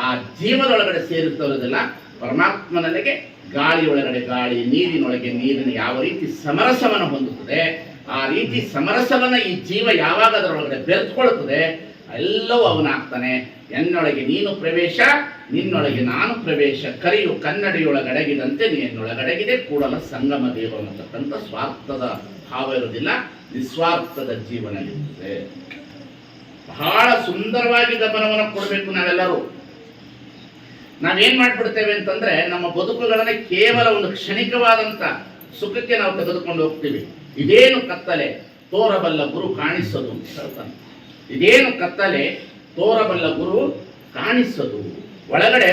ಆ ಜೀವದೊಳಗಡೆ ಸೇರಿದ್ದವರದೆಲ್ಲ ಪರಮಾತ್ಮನೊಳಗೆ ಗಾಳಿ ಒಳಗಡೆ ಗಾಳಿ, ನೀರಿನೊಳಗೆ ನೀರಿನ ಯಾವ ರೀತಿ ಸಮರಸವನ್ನು ಹೊಂದುತ್ತದೆ ಆ ರೀತಿ ಸಮರಸವನ್ನ ಈ ಜೀವ ಯಾವಾಗ ಅದರೊಳಗಡೆ ಬೆರೆತುಕೊಳ್ಳುತ್ತದೆ ಎಲ್ಲವೂ ಅವನಾಗ್ತಾನೆ. ಎನ್ನೊಳಗೆ ನೀನು ಪ್ರವೇಶ, ನಿನ್ನೊಳಗೆ ನಾನು ಪ್ರವೇಶ, ಕರಿಯು ಕನ್ನಡಿಯೊಳಗಡಗಿದಂತೆ ನಿನ್ನೊಳಗಡಗಿದೆ ಕೂಡಲ ಸಂಗಮ ದೇವ ಅನ್ನತಕ್ಕಂಥ ಸ್ವಾರ್ಥದ ಭಾವ ಇರುವುದಿಲ್ಲ, ನಿಸ್ವಾರ್ಥದ ಜೀವನ ಇರುತ್ತದೆ. ಬಹಳ ಸುಂದರವಾಗಿ ಗಮನವನ್ನು ಕೊಡಬೇಕು ನಾವೆಲ್ಲರೂ. ನಾವೇನ್ ಮಾಡ್ಬಿಡ್ತೇವೆ ಅಂತಂದ್ರೆ ನಮ್ಮ ಬದುಕುಗಳನ್ನ ಕೇವಲ ಒಂದು ಕ್ಷಣಿಕವಾದಂತ ಸುಖಕ್ಕೆ ನಾವು ತೆಗೆದುಕೊಂಡು ಹೋಗ್ತೀವಿ. ಇದೇನು ಕತ್ತಲೆ ತೋರಬಲ್ಲ ಗುರು ಕಾಣಿಸೋದು ಅಂತ ಹೇಳ್ತಾನೆ. ಇದೇನು ಕತ್ತಲೆ ತೋರಬಲ್ಲ ಗುರು ಕಾಣಿಸೋದು. ಒಳಗಡೆ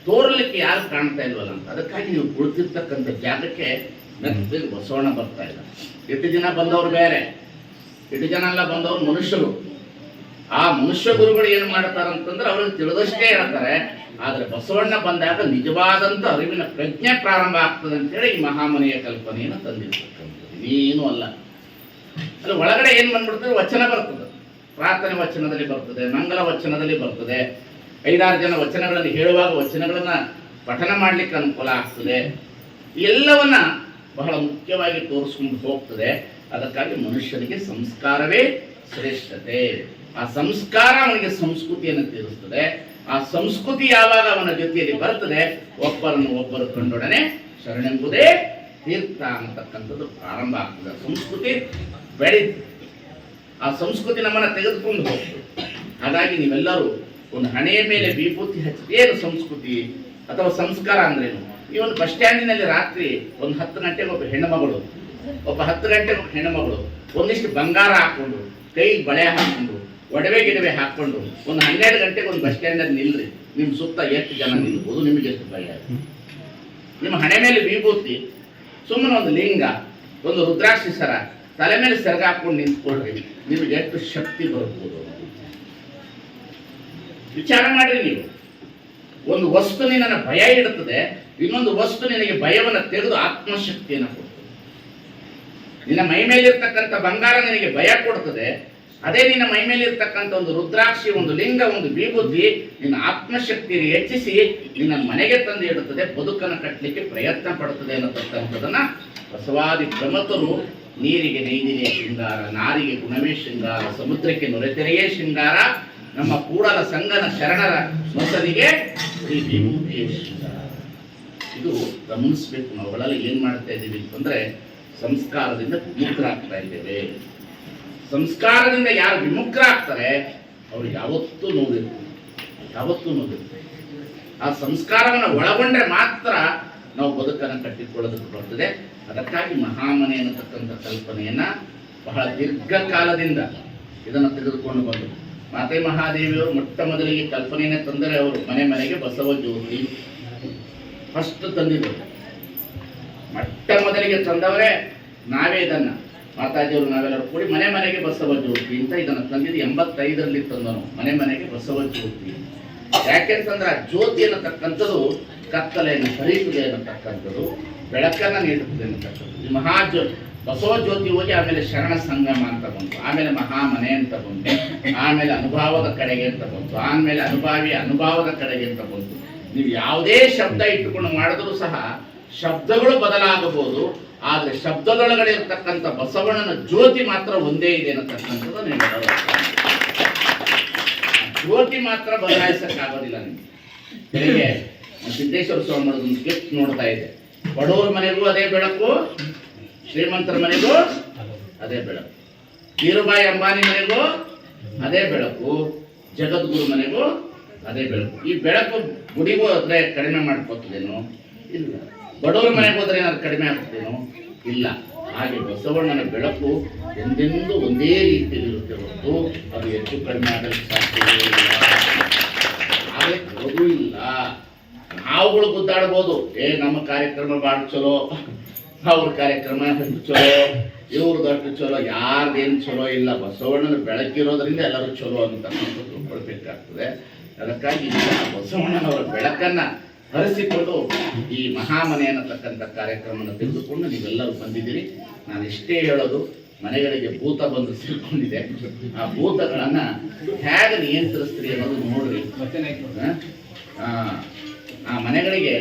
ತೋರಲಿಕ್ಕೆ ಯಾರು ಕಾಣ್ತಾ ಇಲ್ವಲ್ಲ ಅಂತ. ಅದಕ್ಕಾಗಿ ನೀವು ಕುಳಿತಿರ್ತಕ್ಕಂಥ ಜಾಗಕ್ಕೆ ಬಸವಣ್ಣ ಬರ್ತಾ ಇಲ್ಲ. ಎಷ್ಟು ಜನ ಬಂದವರು ಬೇರೆ, ಎಷ್ಟು ಜನ ಎಲ್ಲ ಬಂದವರು ಮನುಷ್ಯರು. ಆ ಮನುಷ್ಯ ಗುರುಗಳು ಏನು ಮಾಡ್ತಾರಂತಂದ್ರೆ ಅವ್ರಿಗೆ ತಿಳಿದಷ್ಟೇ ಹೇಳ್ತಾರೆ. ಆದರೆ ಬಸವಣ್ಣ ಬಂದಾಗ ನಿಜವಾದಂಥ ಅರಿವಿನ ಪ್ರಜ್ಞೆ ಪ್ರಾರಂಭ ಆಗ್ತದೆ ಅಂತೇಳಿ ಈ ಮಹಾಮನೆಯ ಕಲ್ಪನೆಯನ್ನು ತಂದಿರ್ತಕ್ಕಂಥದ್ದು, ಇನ್ನೇನು ಅಲ್ಲ. ಅಲ್ಲಿ ಒಳಗಡೆ ಏನು ಬಂದ್ಬಿಡ್ತದೆ, ವಚನ ಬರ್ತದೆ, ಪ್ರಾರ್ಥನೆ ವಚನದಲ್ಲಿ ಬರ್ತದೆ, ಮಂಗಲ ವಚನದಲ್ಲಿ ಬರ್ತದೆ, 5-6 ಜನ ವಚನಗಳಲ್ಲಿ ಹೇಳುವಾಗ ವಚನಗಳನ್ನ ಪಠನ ಮಾಡಲಿಕ್ಕೆ ಅನುಕೂಲ ಆಗ್ತದೆ. ಎಲ್ಲವನ್ನ ಬಹಳ ಮುಖ್ಯವಾಗಿ ತೋರಿಸ್ಕೊಂಡು ಹೋಗ್ತದೆ. ಅದಕ್ಕಾಗಿ ಮನುಷ್ಯನಿಗೆ ಸಂಸ್ಕಾರವೇ ಶ್ರೇಷ್ಠತೆ. ಆ ಸಂಸ್ಕಾರ ಅವನಿಗೆ ಸಂಸ್ಕೃತಿಯನ್ನು ತೀರಿಸ್ತದೆ. ಆ ಸಂಸ್ಕೃತಿ ಯಾವಾಗ ಅವನ ಜೊತೆಯಲ್ಲಿ ಬರ್ತದೆ, ಒಬ್ಬರನ್ನು ಒಬ್ಬರು ಕಂಡೊಡನೆ ಶರಣೆಂಬುದೇ ತೀರ್ಥ ಅನ್ನತಕ್ಕಂಥದ್ದು ಪ್ರಾರಂಭ ಆಗ್ತದೆ. ಸಂಸ್ಕೃತಿ ಬೆಳೀತು, ಆ ಸಂಸ್ಕೃತಿ ನಮ್ಮನ್ನು ತೆಗೆದುಕೊಂಡು ಹೋಗ್ತದೆ. ಹಾಗಾಗಿ ನೀವೆಲ್ಲರೂ ಒಂದು ಹಣೆಯ ಮೇಲೆ ವಿಭೂತಿ ಹಚ್ಚಿ ಏನು ಸಂಸ್ಕೃತಿ ಅಥವಾ ಸಂಸ್ಕಾರ ಅಂದ್ರೇನು? ಈ ಒಂದು ಬಸ್ ಸ್ಟ್ಯಾಂಡಿನಲ್ಲಿ ರಾತ್ರಿ ಒಂದು 10 ಗಂಟೆಗೆ ಒಬ್ಬ ಹೆಣ್ಣುಮಗಳು, ಒಬ್ಬ 10 ಗಂಟೆಗೆ ಒಬ್ಬ ಹೆಣ್ಣುಮಗಳು ಒಂದಿಷ್ಟು ಬಂಗಾರ ಹಾಕೊಂಡು, ಕೈಗೆ ಬಳೆ ಹಾಕೊಂಡು, ಒಡವೆ ಗಿಡವೆ ಹಾಕೊಂಡು ಒಂದು 12 ಗಂಟೆಗೆ ಒಂದು ಬಸ್ ಸ್ಟ್ಯಾಂಡಲ್ಲಿ ನಿಲ್ರಿ. ನಿಮ್ಮ ಸುತ್ತ ಎಷ್ಟು ಜನ ನಿಲ್ಬೋದು, ನಿಮಗೆ ಎಷ್ಟು ಭಯ? ನಿಮ್ಮ ಹಣೆ ಮೇಲೆ ವಿಭೂತಿ, ಸುಮ್ಮನೆ ಒಂದು ಲಿಂಗ, ಒಂದು ರುದ್ರಾಕ್ಷಿ ಸರ ತಲೆ ಮೇಲೆ ಸೆರಗ ಹಾಕೊಂಡು ನಿಂತ್ಕೊಳ್ರಿ, ನಿಮಗೆ ಎಷ್ಟು ಶಕ್ತಿ ಬರ್ಬೋದು ವಿಚಾರ ಮಾಡ್ರಿ. ನೀವು ಒಂದು ವಸ್ತು ನಿನ್ನ ಭಯ ಇಡುತ್ತದೆ, ಇನ್ನೊಂದು ವಸ್ತು ನಿನಗೆ ಭಯವನ್ನು ತೆಗೆದು ಆತ್ಮಶಕ್ತಿಯನ್ನು ಕೊಡ್ತದೆ. ನಿನ್ನ ಮೈ ಮೇಲಿರ್ತಕ್ಕಂಥ ಬಂಗಾರ ನಿನಗೆ ಭಯ ಕೊಡ್ತದೆ, ಅದೇ ನಿನ್ನ ಮೈ ಮೇಲಿರ್ತಕ್ಕಂಥ ಒಂದು ರುದ್ರಾಕ್ಷಿ, ಒಂದು ಲಿಂಗ, ಒಂದು ವಿಭೂತಿ ನಿನ್ನ ಆತ್ಮಶಕ್ತಿಯನ್ನು ಹೆಚ್ಚಿಸಿ ನಿನ್ನ ಮನೆಗೆ ತಂದು ಇಡುತ್ತದೆ, ಬದುಕನ್ನು ಕಟ್ಟಲಿಕ್ಕೆ ಪ್ರಯತ್ನ ಪಡುತ್ತದೆ ಅನ್ನತಕ್ಕಂಥದನ್ನ ಬಸವಾದಿ ಪ್ರಮತರು ನೀರಿಗೆ ನೈದಿನೇ ಶೃಂಗಾರ, ನಾರಿಗೆ ಗುಣವೇ ಶೃಂಗಾರ, ಸಮುದ್ರಕ್ಕೆ ನೊರೆತೆರೆಯೇ ಶೃಂಗಾರ, ನಮ್ಮ ಕೂಡಲ ಸಂಗನ ಶರಣರ ಮೊಸರಿಗೆ ವಿಭೂತಿಯೇ ಶೃಂಗಾರ. ಇದು ಗಮನಿಸ್ಬೇಕು. ನಾವುಗಳಲ್ಲಿ ಏನ್ ಮಾಡ್ತಾ ಇದ್ದೀವಿ ಅಂತಂದ್ರೆ ಸಂಸ್ಕಾರದಿಂದ ವಿಮುಖರಾಗ್ತಾ ಇದ್ದೇವೆ. ಸಂಸ್ಕಾರದಿಂದ ಯಾರು ವಿಮುಖರಾಗ್ತಾರೆ ಅವ್ರು ಯಾವತ್ತೂ ನೋವಿರ್ತಾರೆ, ಯಾವತ್ತೂ ನೋವಿರ್ತಾರೆ. ಆ ಸಂಸ್ಕಾರವನ್ನು ಒಳಗೊಂಡ್ರೆ ಮಾತ್ರ ನಾವು ಬದುಕನ್ನು ಕಟ್ಟಿಕೊಳ್ಳೋದಕ್ಕೆ ಬರ್ತದೆ. ಅದಕ್ಕಾಗಿ ಮಹಾಮನೆ ಅನ್ನತಕ್ಕಂಥ ಕಲ್ಪನೆಯನ್ನ ಬಹಳ ದೀರ್ಘಕಾಲದಿಂದ ಇದನ್ನು ತೆಗೆದುಕೊಂಡು ಬಂದರು. ಮಾತೆ ಮಹಾದೇವಿಯವರು ಮೊಟ್ಟ ಮೊದಲಿಗೆ ಕಲ್ಪನೆಯನ್ನೇ ತಂದರೆ ಅವರು ಮನೆ ಮನೆಗೆ ಬಸವ ಜ್ಯೋತಿ ಫಸ್ಟ್ ತಂದಿದ್ದರು. ಮೊಟ್ಟ ಮೊದಲಿಗೆ ತಂದವರೇ ನಾವೇ. ಇದನ್ನ ಮಾತಾಜಿಯವರು ನಾವೆಲ್ಲರೂ ಕೂಡಿ ಮನೆ ಮನೆಗೆ ಬಸವ ಜ್ಯೋತಿ ಅಂತ ಇದನ್ನು ತಂದಿದ್ದು 85ರಲ್ಲಿ ತಂದನು. ಮನೆ ಮನೆಗೆ ಬಸವ ಜ್ಯೋತಿ ಯಾಕೆಂತಂದ್ರೆ ಆ ಜ್ಯೋತಿ ಅನ್ನತಕ್ಕಂಥದ್ದು ಕತ್ತಲೆಯನ್ನು ಹರಿಯುತ್ತದೆ ಅನ್ನತಕ್ಕಂಥದ್ದು, ಬೆಳಕನ್ನು ನೀಡುತ್ತದೆ ಅನ್ನತಕ್ಕಂಥದ್ದು. ಈ ಮಹಾಜ್ಯೋತಿ ಬಸವ ಜ್ಯೋತಿ ಹೋಗಿ ಆಮೇಲೆ ಶರಣ ಸಂಗಮ ಅಂತ ಬಂತು, ಆಮೇಲೆ ಮಹಾಮನೆ ಅಂತ ಬಂತು, ಆಮೇಲೆ ಅನುಭವದ ಕಡೆಗೆ ಅಂತ ಬಂತು, ಆಮೇಲೆ ಅನುಭವದ ಕಡೆಗೆ ಅಂತ ಬಂತು. ನೀವು ಯಾವುದೇ ಶಬ್ದ ಇಟ್ಟುಕೊಂಡು ಮಾಡಿದ್ರೂ ಸಹ ಶಬ್ದಗಳು ಬದಲಾಗಬಹುದು, ಆದರೆ ಶಬ್ದದೊಳಗಡೆ ಇರತಕ್ಕಂಥ ಬಸವಣ್ಣನ ಜ್ಯೋತಿ ಮಾತ್ರ ಒಂದೇ ಇದೆ ಅನ್ನತಕ್ಕಂಥದ್ದು ನೀವು ಜ್ಯೋತಿ ಮಾತ್ರ ಬದಲಾಯಿಸಕ್ಕಾಗೋದಿಲ್ಲ. ನಿಮ್ಗೆ ಬೆಳಿಗ್ಗೆ ಸಿದ್ದೇಶ್ವರ ಸ್ವಾಮಿ ಒಂದು ಸ್ಕೆಚ್ ನೋಡ್ತಾ ಇದೆ. ಬಡವರ ಮನೆಗೂ ಅದೇ ಬೆಳಕು, ಶ್ರೀಮಂತರ ಮನೆಗೂ ಅದೇ ಬೆಳಕು, ಧೀರುಭಾಯಿ ಅಂಬಾನಿ ಮನೆಗೂ ಅದೇ ಬೆಳಕು, ಜಗದ್ಗುರು ಮನೆಗೂ ಅದೇ ಬೆಳಕು. ಈ ಬೆಳಕು ಗುಡಿಗೂ ಆದ್ರೆ ಕಡಿಮೆ ಮಾಡ್ಕೋತದೇನೋ? ಇಲ್ಲ. ಬಡವರ ಮನೆಗೆ ಹೋದ್ರೆ ಏನಾದ್ರು ಕಡಿಮೆ ಆಗ್ತದೇನೋ? ಇಲ್ಲ. ಹಾಗೆ ಬಸವಣ್ಣನ ಬೆಳಕು ಎಂದೆಂದೂ ಒಂದೇ ರೀತಿಯಲ್ಲಿರುತ್ತೆ ಹೊರತು ಅದು ಹೆಚ್ಚು ಕಡಿಮೆ ಆಗಲು ಸಾಧ್ಯವೇ ಇಲ್ಲ, ಆಗಲಿಕ್ಕೆ ಇಲ್ಲ. ನಾವುಗಳು ಗುದ್ದಾಡ್ಬೋದು, ನಮ್ಮ ಕಾರ್ಯಕ್ರಮ ಭಾಳ ಚಲೋ, ಅವ್ರ ಕಾರ್ಯಕ್ರಮ ಚಲೋ, ಇವ್ರದಷ್ಟು ಚಲೋ, ಯಾರ್ದೇನು ಚಲೋ ಇಲ್ಲ. ಬಸವಣ್ಣನ ಬೆಳಕಿರೋದ್ರಿಂದ ಎಲ್ಲರೂ ಚಲೋ ಅಂತ ತಿಳ್ಕೊಳ್ಬೇಕಾಗ್ತದೆ. ಅದಕ್ಕಾಗಿ ಬಸವಣ್ಣನವರ ಬೆಳಕನ್ನ ಹರಿಸಿಕೊಂಡು ಈ ಮಹಾಮನೆ ಅನ್ನತಕ್ಕಂಥ ಕಾರ್ಯಕ್ರಮವನ್ನು ತೆಗೆದುಕೊಂಡು ನೀವೆಲ್ಲರೂ ಬಂದಿದ್ದೀರಿ. ನಾನು ಇಷ್ಟೇ ಹೇಳೋದು, ಮನೆಗಳಿಗೆ ಭೂತ ಬಂದು ಸೇರ್ಕೊಂಡಿದೆ. ಆ ಭೂತಗಳನ್ನ ಹೇಗೆ ನಿಯಂತ್ರಿಸ್ತೀರಿ ಅನ್ನೋದು ನೋಡ್ರಿ. ಆ ಮನೆಗಳಿಗೆ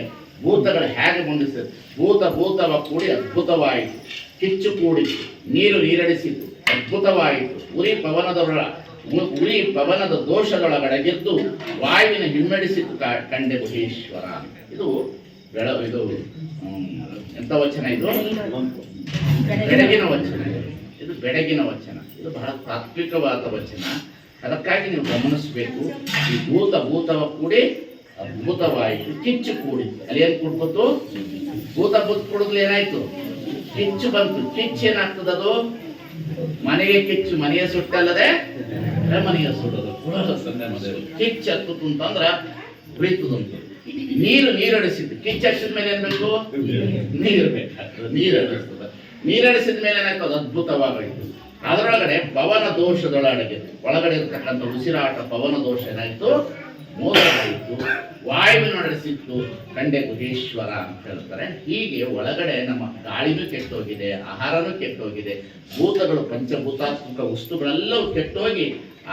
ಭೂತಗಳು ಹೇಗೆ ಬಂದಿಸ್ತದೆ. ಭೂತವ ಕೂಡಿ ಅದ್ಭುತವಾಯಿತು, ಕಿಚ್ಚು ಕೂಡಿತು, ನೀರಡಿಸಿತು ಅದ್ಭುತವಾಯಿತು, ಉರಿ ಪವನದ ದೋಷದೊಳಗಡೆಗೆದ್ದು ವಾಯುವಿನ ಹಿಮ್ಮೆಡಿಸಿತು ಕಂಡೆ ಗುಹೇಶ್ವರ. ಇದು ಎಂತ ವಚನ? ಇದು ಬೆಳಗಿನ ವಚನ. ಇದು ಬೆಳಗಿನ ವಚನ. ಇದು ಬಹಳ ತಾತ್ವಿಕವಾದ ವಚನ. ಅದಕ್ಕಾಗಿ ನೀವು ಗಮನಿಸಬೇಕು. ಈ ಭೂತವ ಕೂಡಿ ಅದ್ಭುತವಾಯಿತು, ಕಿಚ್ಚು ಕೂಡಿತು. ಅಲ್ಲಿ ಏನ್ ಕೂಡ್ಬೋದು? ಭೂತ ಕೂಡಿದ್ಲು ಏನಾಯ್ತು? ಕಿಚ್ಚು ಬಂತು. ಕಿಚ್ಚು ಏನಾಗ್ತದದು? ಮನೆಗೆ ಕಿಚ್ಚು, ಮನೆಯ ಸುಟ್ಟಲ್ಲದೆ ಮನೆಯ ಸುಡೋದು. ಕಿಚ್ಚು ಹತ್ತುತ್ತು ಅಂತಂದ್ರ ಉಳಿತದಂತ. ನೀರಡಿಸಿದ್ದು. ಕಿಚ್ಚು ಹಚ್ಚಿದ ಮೇಲೆ ಏನ್ ಬೇಕು? ನೀರು ಬೇಕಾಗ್ತದೆ. ನೀರಡಿಸ್ತದೆ. ನೀರಡಿಸಿದ ಮೇಲೆ ಏನಾಗ್ತದೆ? ಅದ್ಭುತವಾಗೋಯ್ತು. ಅದರೊಳಗಡೆ ಪವನ ದೋಷದೊಳಗಡೆ ಒಳಗಡೆ ಇರ್ತಕ್ಕಂಥ ಉಸಿರಾಟ ಪವನ ದೋಷ ಏನಾಯ್ತು, ಮೋಸ ಆಯಿತು, ವಾಯುವಿನ ನಡೆಸಿತ್ತು, ಕಂಡೆ ಗುಹೇಶ್ವರ ಅಂತ ಹೇಳ್ತಾರೆ. ಹೀಗೆ ಒಳಗಡೆ ನಮ್ಮ ಗಾಳಿನೂ ಕೆಟ್ಟೋಗಿದೆ, ಆಹಾರನೂ ಕೆಟ್ಟೋಗಿದೆ, ಭೂತಗಳು ಪಂಚಭೂತಾತ್ಮಕ ವಸ್ತುಗಳೆಲ್ಲವೂ ಕೆಟ್ಟೋಗಿ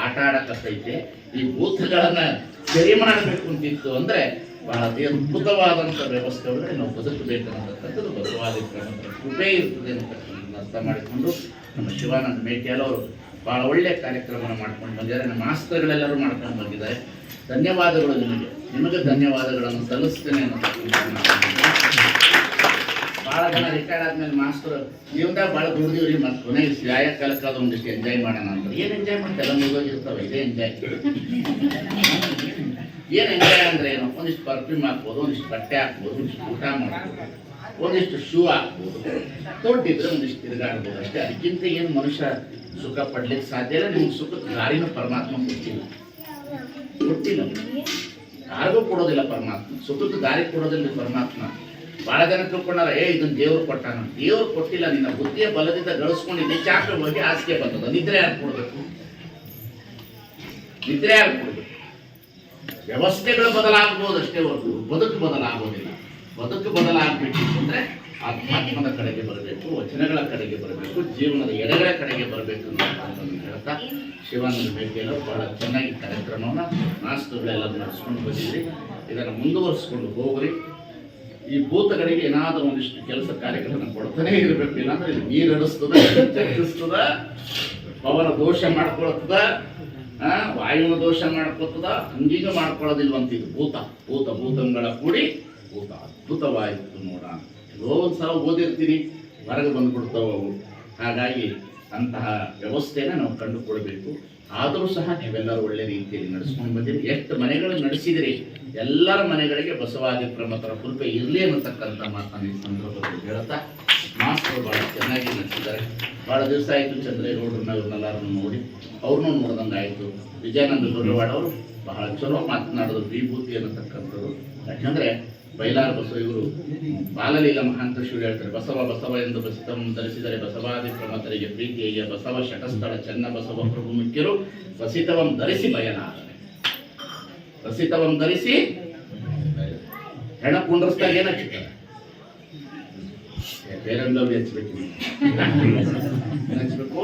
ಆಟ ಆಡಕತ್ತೈತೆ. ಈ ಭೂತಗಳನ್ನ ಸರಿ ಮಾಡಬೇಕು ಅಂತಿತ್ತು ಅಂದ್ರೆ ಬಹಳ ಅದ್ಭುತವಾದಂಥ ವ್ಯವಸ್ಥೆ ಒಳಗಡೆ ನಾವು ಬದುಕಬೇಕನ್ನತಕ್ಕಂಥದ್ದು ಬಸವಾದಿ ಕ್ರಮದ ಕೃಪೆ ಇರ್ತದೆ ಅನ್ನತಕ್ಕಂಥದ್ದು ಅರ್ಥ ಮಾಡಿಕೊಂಡು ನಮ್ಮ ಶಿವಾನಂದ ಮೇಟಿಯಾಲ್ ಅವರು ಬಹಳ ಒಳ್ಳೆಯ ಕಾರ್ಯಕ್ರಮವನ್ನು ಮಾಡ್ಕೊಂಡು ಬಂದಿದ್ದಾರೆ. ನಮ್ಮ ಮಾಸ್ತರ್ಗಳೆಲ್ಲರೂ ಮಾಡ್ಕೊಂಡು ಬಂದಿದ್ದಾರೆ. ಧನ್ಯವಾದಗಳು ನಿಮಗೆ ಧನ್ಯವಾದಗಳನ್ನು ಸಲ್ಲಿಸ್ತೇನೆ ಭಾಳ ಜನ ರಿಟೈರ್ಡ್ ಆದ್ಮೇಲೆ ಮಾಸ್ತರ್ ನೀವಂದಾಗ ಭಾಳ ದುಡ್ದಿವ್ರಿ ಮತ್ತು ಕೊನೆಗೆ ವ್ಯಾಯ ಕಾಲಕ್ಕಾದ ಒಂದಿಷ್ಟು ಎಂಜಾಯ್ ಮಾಡೋಣ ಅಂತ. ಏನು ಎಂಜಾಯ್ ಮಾಡ್ತಾ ಎಲ್ಲ ಮುಗಿದೋಗಿರ್ತಾವೆ, ಇದೇ ಎಂಜಾಯ್. ಏನು ಎಂಜಾಯ್ ಅಂದ್ರೆ ಏನು, ಒಂದಿಷ್ಟು ಪರ್ಫ್ಯೂಮ್ ಹಾಕ್ಬೋದು, ಒಂದಿಷ್ಟು ಬಟ್ಟೆ ಹಾಕ್ಬೋದು, ಒಂದಿಷ್ಟು ಊಟ ಮಾಡ್ಬೋದು, ಒಂದಿಷ್ಟು ಶೂ ಹಾಕ್ಬೋದು, ತೊಟ್ಟಿದ್ರೆ ಒಂದಿಷ್ಟು ತಿರುಗಾಡ್ಬೋದು ಅಷ್ಟೇ. ಅದಕ್ಕಿಂತ ಏನು ಮನುಷ್ಯ ಸುಖ ಪಡ್ಲಿಕ್ಕೆ ಸಾಧ್ಯ ಇಲ್ಲ. ನಿಮ್ಗೆ ಸುಖದ ದಾರಿನೂ ಪರಮಾತ್ಮ ಕೊಟ್ಟಿಲ್ಲ, ಯಾರಿಗೂ ಕೊಡೋದಿಲ್ಲ ಪರಮಾತ್ಮ. ಸುಖದ ದಾರಿ ಕೊಡೋದಿಲ್ಲ ಪರಮಾತ್ಮ. ಬಹಳ ಜನ ತಿಳ್ಕೊಂಡಾರ ಇದನ್ನ ದೇವ್ರು ಕೊಟ್ಟಾನ. ದೇವ್ರು ಕೊಟ್ಟಿಲ್ಲ, ನಿನ್ನ ಬುದ್ಧಿಯ ಬಲದಿಂದ ಗಳಿಸ್ಕೊಂಡಿದ್ದೆ. ಚಾಕ್ರ ಹೋಗಿ ಹಾಸಿಗೆ ಬಂದದ. ನಿದ್ರೆ ಯಾರು ಕೊಡ್ಬೇಕು? ನಿದ್ರೆ ಯಾರು ಕೊಡ್ಬೇಕು? ವ್ಯವಸ್ಥೆಗಳು ಬದಲಾಗಬಹುದು ಅಷ್ಟೇ ಹೊರತು ಬದುಕು ಬದಲಾಗೋದಿಲ್ಲ. ಬದುಕು ಬದಲಾಗಬೇಕು ಅಂದ್ರೆ ಆತ್ಮಾತ್ಮದ ಕಡೆಗೆ ಬರಬೇಕು, ವಚನಗಳ ಕಡೆಗೆ ಬರಬೇಕು, ಜೀವನದ ಎಡೆಗಳ ಕಡೆಗೆ ಬರಬೇಕು ಅನ್ನೋದನ್ನು ಹೇಳ್ತಾ ಶಿವಾನಂದ ಮೇಟಿಯವರು ಬಹಳ ಚೆನ್ನಾಗಿ ಕಾರ್ಯಕ್ರಮವನ್ನು ಮಾಸ್ತುಗಳೆಲ್ಲ ನಡೆಸ್ಕೊಂಡು ಬಂದಿದ್ರಿ. ಇದನ್ನು ಮುಂದುವರಿಸ್ಕೊಂಡು ಹೋಗ್ರಿ. ಈ ಭೂತಗಳಿಗೆ ಏನಾದರೂ ಒಂದಿಷ್ಟು ಕೆಲಸ ಕಾರ್ಯಕ್ರಮ ಕೊಡ್ತಾನೆ ಇರಬೇಕು. ಇಲ್ಲಾಂದ್ರೆ ನೀರು ಅಡಿಸ್ತದ, ಚರ್ಚಿಸ್ತದ, ಪವನ ದೋಷ ಮಾಡ್ಕೊಳ್ತದ, ವಾಯುವಿನ ದೋಷ ಮಾಡ್ಕೊತದ, ಹಂಗೀಗ ಮಾಡ್ಕೊಳ್ಳೋದಿಲ್ವಂತ. ಇದು ಭೂತಗಳ ಕೂಡಿ ಭೂತ ಅದ್ಭುತವಾಯಿತು ನೋಡ. ಒಂದ್ಸಲ ಓದಿರ್ತೀರಿ, ಹೊರಗೆ ಬಂದ್ಬಿಡ್ತಾವ ಅವು. ಹಾಗಾಗಿ ಅಂತಹ ವ್ಯವಸ್ಥೆನ ನಾವು ಕಂಡುಕೊಳ್ಬೇಕು. ಆದರೂ ಸಹ ನೀವೆಲ್ಲರೂ ಒಳ್ಳೆ ರೀತಿಯಲ್ಲಿ ನಡೆಸ್ಕೊಂಡು ಬಂದಿರಿ. ಎಷ್ಟು ಮನೆಗಳು ನಡೆಸಿದಿರಿ, ಎಲ್ಲರ ಮನೆಗಳಿಗೆ ಬಸವಾದಿ ಪ್ರಮತರ ಕೃಪೆ ಇರಲಿ ಅನ್ನತಕ್ಕಂಥ ಮಾತನ್ನು ಈ ಸಂದರ್ಭದಲ್ಲಿ ಹೇಳ್ತಾ ಮಾಸ್ತರು ಬಹಳ ಚೆನ್ನಾಗಿ ನಡೆಸಿದ್ದಾರೆ. ಬಹಳ ದಿವಸ ಆಯಿತು ಚಂದ್ರೇಗೌಡರನ್ನ ಇವ್ರನ್ನೆಲ್ಲರನ್ನು ನೋಡಿ, ಅವ್ರನ್ನೂ ನೋಡ್ದಂಗೆ ಆಯಿತು. ವಿಜಯಾನಂದ ದೊಡ್ಡವಾಡ ಅವರು ಬಹಳ ಚಲೋ ಮಾತನಾಡೋದು ವಿಭೂತಿ ಅನ್ನತಕ್ಕಂಥದ್ದು. ಯಾಕಂದರೆ ಬೈಲಾರ ಬಸವ ಇವರು ಬಾಲಲೀಲ ಮಹಾಂತ ಶಿವರು ಹೇಳ್ತಾರೆ, ಬಸವ ಎಂದು ಬಸಿತಂ ಧರಿಸಿದರೆ ಬಸವಾದಿ ಪ್ರಮತರಿಗೆ ಪ್ರೀತಿಯ ಬಸವ ಶಟಸ್ಥಳ ಚೆನ್ನ ಬಸವ ಪ್ರಭು ಮುಖ್ಯರು ಬಸಿತವಂ ಧರಿಸಿ ಬಯಲಾದರೆ. ಬಸಿತವಂ ಧರಿಸಿ ಹೆಣ ಕುಂಡ್ರಸ್ದಾಗ ಏನ್ ಹಚ್ಚಿದ್ದಾರೆ? ಬೇರೆಲ್ಲವ್ರು ಹಚ್ಬೇಕು, ಹಚ್ಬೇಕು.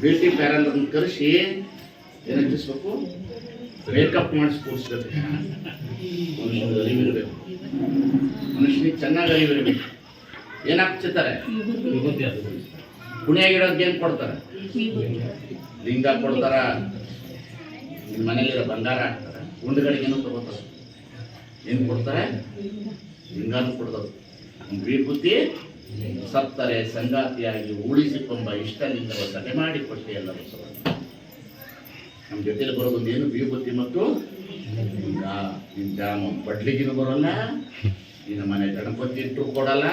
ಬ್ಯೂಟಿ ಪ್ಯಾರಲರ್ ಕರೆಸಿ ಏನ್ ಹಚ್ಚಿಸ್ಬೇಕು? ಮೇಕಪ್ ಮಾಡಿಸಿ ಕೂರಿಸ್ಬೇಕು. ಮನುಷ್ಯನಿಗೆ ಅರಿವಿರಬೇಕು, ಮನುಷ್ಯನಿಗೆ ಚೆನ್ನಾಗಿ ಅರಿವಿರಬೇಕು. ಏನ್ ಹಾಕ್ತಿರ್ತಾರೆ? ಪುಣ್ಯಾಗಿಡೋದಕ್ಕೆ ಏನ್ ಕೊಡ್ತಾರೆ? ಲಿಂಗ ಕೊಡ್ತಾರ, ನಿಮ್ಮ ಮನೇಲಿರೋ ಬಂಗಾರ ಹಾಕ್ತಾರೆ, ಗುಂಡುಗಳಿಗೇನು ತಗೋತಾರೆ. ಏನ್ ಕೊಡ್ತಾರೆ? ಲಿಂಗಾನು ಕೊಡ್ತಾರೆ. ವಿಭೂತಿ ಸತ್ತರೆ ಸಂಗಾತಿಯಾಗಿ ಉಳಿಸಿಕೊಂಬ ಇಷ್ಟಲಿಂಗವ ಸಭೆ ಮಾಡಿ ಕೊಟ್ಟೆ ಎಲ್ಲ ಬಸವ. ನಮ್ಮ ಜೊತೆಲಿ ಬರೋದೊಂದು ಏನು ವಿಭೂತಿ ಮತ್ತು ನಿನ್ನ ಬಡ್ಲಿಗಿನೂ ಬರೋಲ್ಲ, ನಿನ್ನ ಮನೆ ಗಣಪತಿ ಇಟ್ಟರು ಕೊಡಲ್ಲ,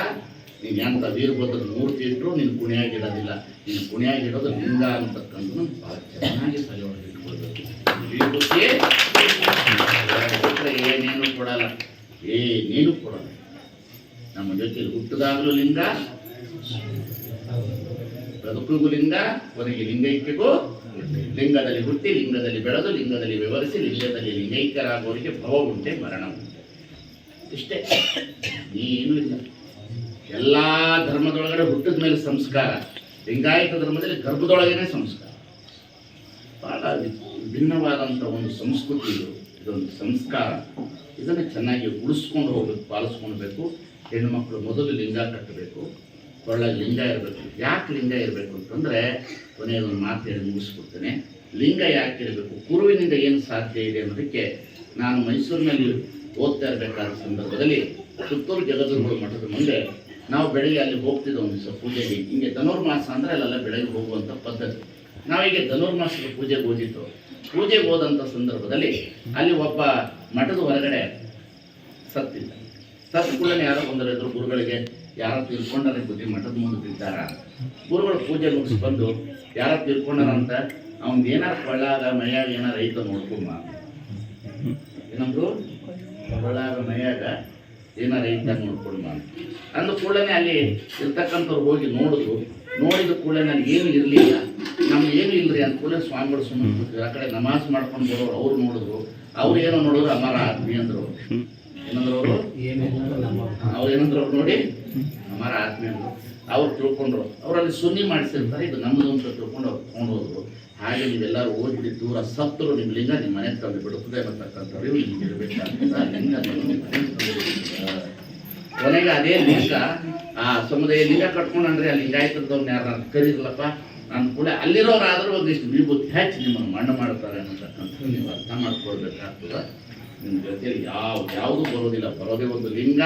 ನೀನು ಎಂತ ವೀರಭದ್ರದ ಮೂರ್ತಿ ಇಟ್ಟರು ನೀನು ಕುಣಿಯಾಗಿಡೋದಿಲ್ಲ. ನೀನು ಕುಣಿಯಾಗಿಡೋದು ಲಿಂಗ ಅಂತಕ್ಕಂಥ ಭಾಳ ಚೆನ್ನಾಗಿ ಸರಿಯಾಗಿ ಇಟ್ಕೊಳ್ಬೇಕು. ವಿಭೂತಿ ಏನೇನು ಕೊಡಲ್ಲ, ಏನೇನು ಕೊಡಲ್ಲ. ನಮ್ಮ ಜೊತೆಲಿ ಹುಟ್ಟಿದಾಗಲೂ ಲಿಂಗ, ಬದುಕಿಗೂ ಲಿಂಗ, ಕೊನೆಗೆ ಲಿಂಗೈಕ್ಯಗೂ ಲಿಂಗದಲ್ಲಿ ಹುಟ್ಟಿ, ಲಿಂಗದಲ್ಲಿ ಬೆಳೆದು, ಲಿಂಗದಲ್ಲಿ ವಿವರಿಸಿ, ಲಿಂಗದಲ್ಲಿ ಲಿಂಗೈಕ್ಯರಾಗೋರಿಗೆ ಭವ ಉಂಟೆ, ಮರಣ ಉಂಟೆ. ಇಷ್ಟೇ, ಏನೂ ಇಲ್ಲ. ಎಲ್ಲ ಧರ್ಮದೊಳಗಡೆ ಹುಟ್ಟಿದ ಮೇಲೆ ಸಂಸ್ಕಾರ. ಲಿಂಗಾಯತ ಧರ್ಮದಲ್ಲಿ ಗರ್ಭದೊಳಗೇನೆ ಸಂಸ್ಕಾರ. ಬಹಳ ಭಿನ್ನವಾದಂಥ ಒಂದು ಸಂಸ್ಕೃತಿ ಇದು. ಇದೊಂದು ಸಂಸ್ಕಾರ. ಇದನ್ನು ಚೆನ್ನಾಗಿ ಉಳಿಸ್ಕೊಂಡು ಹೋಗ್ಬೇಕು, ಪಾಲಿಸ್ಕೊಳ್ಬೇಕು. ಹೆಣ್ಣು ಮಕ್ಕಳು ಮೊದಲು ಲಿಂಗ ಕಟ್ಟಬೇಕು, ಒಳ್ಳೆ ಲಿಂಗ ಇರಬೇಕು. ಯಾಕೆ ಲಿಂಗ ಇರಬೇಕು ಅಂತಂದರೆ, ಕೊನೆಯದೊಂದು ಮಾತು ಹೇಳಿ ಮುಗಿಸ್ಕೊಡ್ತೇನೆ. ಲಿಂಗ ಯಾಕೆ ಇರಬೇಕು, ಕುರುವಿನಿಂದ ಏನು ಸಾಧ್ಯ ಇದೆ ಅನ್ನೋದಕ್ಕೆ ನಾನು ಮೈಸೂರಿನಲ್ಲಿ ಓದ್ತಾ ಇರಬೇಕಾದ ಸಂದರ್ಭದಲ್ಲಿ ಸುತ್ತೂರು ಜಗದ್ಗುರು ಮಠದ ಮುಂದೆ ನಾವು ಬೆಳಗ್ಗೆ ಅಲ್ಲಿ ಹೋಗ್ತಿದ್ದೋ ಒಂದು ದಿವಸ ಪೂಜೆಗೆ. ಹಿಂಗೆ ಧನುರ್ಮಾಸ ಅಂದರೆ ಅಲ್ಲೆಲ್ಲ ಬೆಳಗ್ಗೆ ಹೋಗುವಂಥ ಪದ್ಧತಿ. ನಾವೀಗ ಧನುರ್ಮಾಸದ ಪೂಜೆಗೆ ಓದಿತ್ತು. ಪೂಜೆಗೆ ಹೋದಂಥ ಸಂದರ್ಭದಲ್ಲಿ ಅಲ್ಲಿ ಒಬ್ಬ ಮಠದ ಹೊರಗಡೆ ಸತ್ತಿದ್ದ. ಸತ್ತ ಕೂಡಲೇ ಯಾರೋ ಬಂದರಿದ್ರು ಗುರುಗಳಿಗೆ, ಯಾರೋ ತೀರ್ಕೊಂಡಾರೆ ಬುದ್ಧಿ ಮಠದ ಮುಂದೆ ಬಿದ್ದಾರ. ಗುರುಗಳು ಪೂಜೆ ಮುಗಿಸಿ ಬಂದು ಯಾರೋ ತೀರ್ಕೊಂಡಾರಂತ ಅವ್ನು ಏನಾರು ಕೊಳ್ಳಾಗ ಮೈಯಾಗ ಏನಾರು ರೈತ ನೋಡ್ಕೊಂಬ ಏನಂದ್ರು, ಕೊಳ್ಳಾಗ ಮೈಯಾಗ ಏನಾರು ರೈತ ನೋಡ್ಕೊಂಬ ಅಂದ ಕೂಡಲೇ ಅಲ್ಲಿ ಇರ್ತಕ್ಕಂಥವ್ರು ಹೋಗಿ ನೋಡಿದ್ರು. ನೋಡಿದ ಕೂಡಲೇ ನನಗೇನು ಇರಲಿಲ್ಲ, ನಮ್ಗೆ ಏನು ಇಲ್ಲರಿ ಅಂದ ಕೂಡಲೇ ಸ್ವಾಮಿಗಳು ಸುಮ್ಮನೆ ಕೂತಿದ್ರು. ಆ ಕಡೆ ನಮಾಜ್ ಮಾಡ್ಕೊಂಡು ಬರೋರು ಅವ್ರು ನೋಡಿದ್ರು, ಅವ್ರು ಏನೋ ನೋಡಿದ್ರು ಅಮರ ಆತ್ಮಿ ಅಂದ್ರು. ಏನಂದ್ರು ಅವರು ಏನಂದ್ರು ಅವ್ರು ನೋಡಿ ಅಮರ ಆತ್ಮಿ ಅಂದ್ರು. ಅವ್ರು ತಿಳ್ಕೊಂಡ್ರು, ಅವರಲ್ಲಿ ಸುನ್ನಿ ಮಾಡಿಸಿರ್ತಾರೆ, ಇದು ನಮ್ಮದು ಅಂತ ತಿಳ್ಕೊಂಡು ಅವ್ರು ತೊಗೊಂಡು ಹೋದ್ರು. ಹಾಗೆ ನೀವೆಲ್ಲರೂ ಓದಿಬಿಟ್ಟು ದೂರ ಸತ್ತರು ನಿಮ್ಮ ಲಿಂಗ ನಿಮ್ಮ ಮನೆ ತಂದು ಬಿಡುತ್ತದೆ ಅನ್ನತಕ್ಕಂಥವ್ರು ನಿಮ್ಗೆ ಇರಬೇಕಂತ ಲಿಂಗ ಕೊನೆಗೆ ಅದೇ ಲಿಂಗ ಆ ಸಮುದಾಯ ಲಿಂಗ ಕಟ್ಕೊಂಡ್ರೆ ಆ ಲಿಂಗಾಯತದವ್ರನ್ನ ಯಾರು ಕರೀದ್ರಲ್ಲಪ್ಪ ನಾನು ಕೂಡ ಅಲ್ಲಿರೋರಾದ್ರೂ ಒಂದಿಷ್ಟು ವಿಭೂತಿ ಹೆಚ್ಚು ನಿಮ್ಮನ್ನು ಮಣ್ಣು ಮಾಡ್ತಾರೆ ಅನ್ನತಕ್ಕಂಥ ನೀವು ಅರ್ಥ ಮಾಡ್ಕೊಳ್ಬೇಕಾಗ್ತದೆ. ನಿಮ್ಮ ಜೊತೆಯಲ್ಲಿ ಯಾವುದು ಬರೋದಿಲ್ಲ, ಬರೋದೇ ಒಂದು ಲಿಂಗ,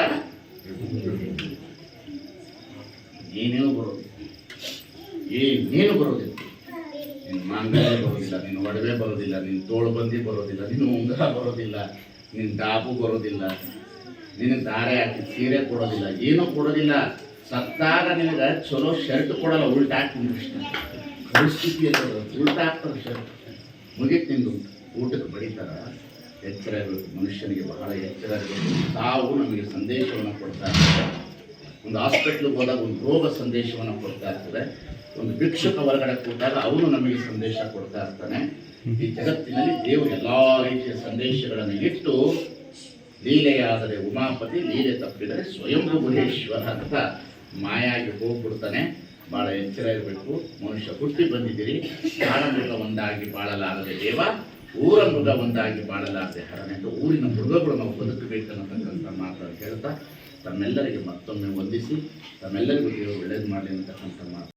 ಏನೇನು ಬರೋದಿಲ್ಲ, ಏನೇನು ಬರೋದಿಲ್ಲ. ನಿನ್ನ ಮಾಂಗಲ್ಯ ಬರೋದಿಲ್ಲ, ನಿನ್ನ ಒಡವೆ ಬರೋದಿಲ್ಲ, ನಿನ್ನ ತೋಳುಬಂದಿ ಬರೋದಿಲ್ಲ, ನಿನ್ನ ಉಂಗುರ ಬರೋದಿಲ್ಲ, ನಿನ್ನ ಡಾಬು ಬರೋದಿಲ್ಲ, ನಿನಗೆ ದಾರೆ ಹಾಕಿ ಸೀರೆ ಕೊಡೋದಿಲ್ಲ, ಏನೂ ಕೊಡೋದಿಲ್ಲ. ಸತ್ತಾಗ ನಿನಗೆ ಚಲೋ ಶರ್ಟ್ ಕೊಡಲ್ಲ, ಉಲ್ಟಾ ಹಾಕ್ತೀನಿ ಪರಿಸ್ಥಿತಿಯಲ್ಲಿ ಉಲ್ಟಾ ಹಾಕ್ತಾರೆ ಶರ್ಟ್. ಮುಗಿತು ನಿಂದು ಊಟಕ್ಕೆ ಬಡಿತಾರ. ಎಚ್ಚರ ಇರಬೇಕು, ಮನುಷ್ಯನಿಗೆ ಬಹಳ ಎಚ್ಚರ ಇರಬೇಕು. ತಾವು ನಮಗೆ ಸಂದೇಶವನ್ನು ಕೊಡ್ತಾ ಇರ್ತಾರೆ. ಒಂದು ಹಾಸ್ಪಿಟ್ಲಿಗೆ ಹೋದಾಗ ಒಂದು ರೋಗ ಸಂದೇಶವನ್ನು ಕೊಡ್ತಾ ಇರ್ತದೆ. ಒಂದು ಭಿಕ್ಷುಕ ಹೊರಗಡೆ ಕೂತಾಗ ಅವನು ನಮಗೆ ಸಂದೇಶ ಕೊಡ್ತಾ ಇರ್ತಾನೆ. ಈ ಜಗತ್ತಿನಲ್ಲಿ ದೇವರು ಎಲ್ಲ ರೀತಿಯ ಸಂದೇಶಗಳನ್ನು ಇಟ್ಟು ಲೀಲೆಯಾದರೆ ಉಮಾಪತಿ, ಲೀಲೆ ತಪ್ಪಿದರೆ ಸ್ವಯಂಭೂ ಗುಹೇಶ್ವರ ಅಂತ ಮಾಯಾಗಿ ಹೋಗ್ಬಿಡ್ತಾನೆ. ಭಾಳ ಎಚ್ಚರ ಇರಬೇಕು. ಮನುಷ್ಯ ಹುಟ್ಟಿ ಬಂದಿದ್ದೀರಿ, ಕಾಡ ಮೃಗ ಒಂದಾಗಿ ಬಾಳಲಾಗದೆ ದೇವ, ಊರ ಮೃಗ ಒಂದಾಗಿ ಬಾಳಲಾಗದೆ ಹರನೆ ಅಂತ ಊರಿನ ಮೃಗಗಳು ನಾವು ಬದುಕಬೇಕನ್ನತಕ್ಕಂಥ ಮಾತನ್ನು ಹೇಳ್ತಾ ತಮ್ಮೆಲ್ಲರಿಗೆ ಮತ್ತೊಮ್ಮೆ ವಂದಿಸಿ ತಮ್ಮೆಲ್ಲರಿಗೂ ದೇವರು ಒಳ್ಳೇದು ಮಾಡಲಿ ಅನ್ನತಕ್ಕಂಥ ಮಾತು.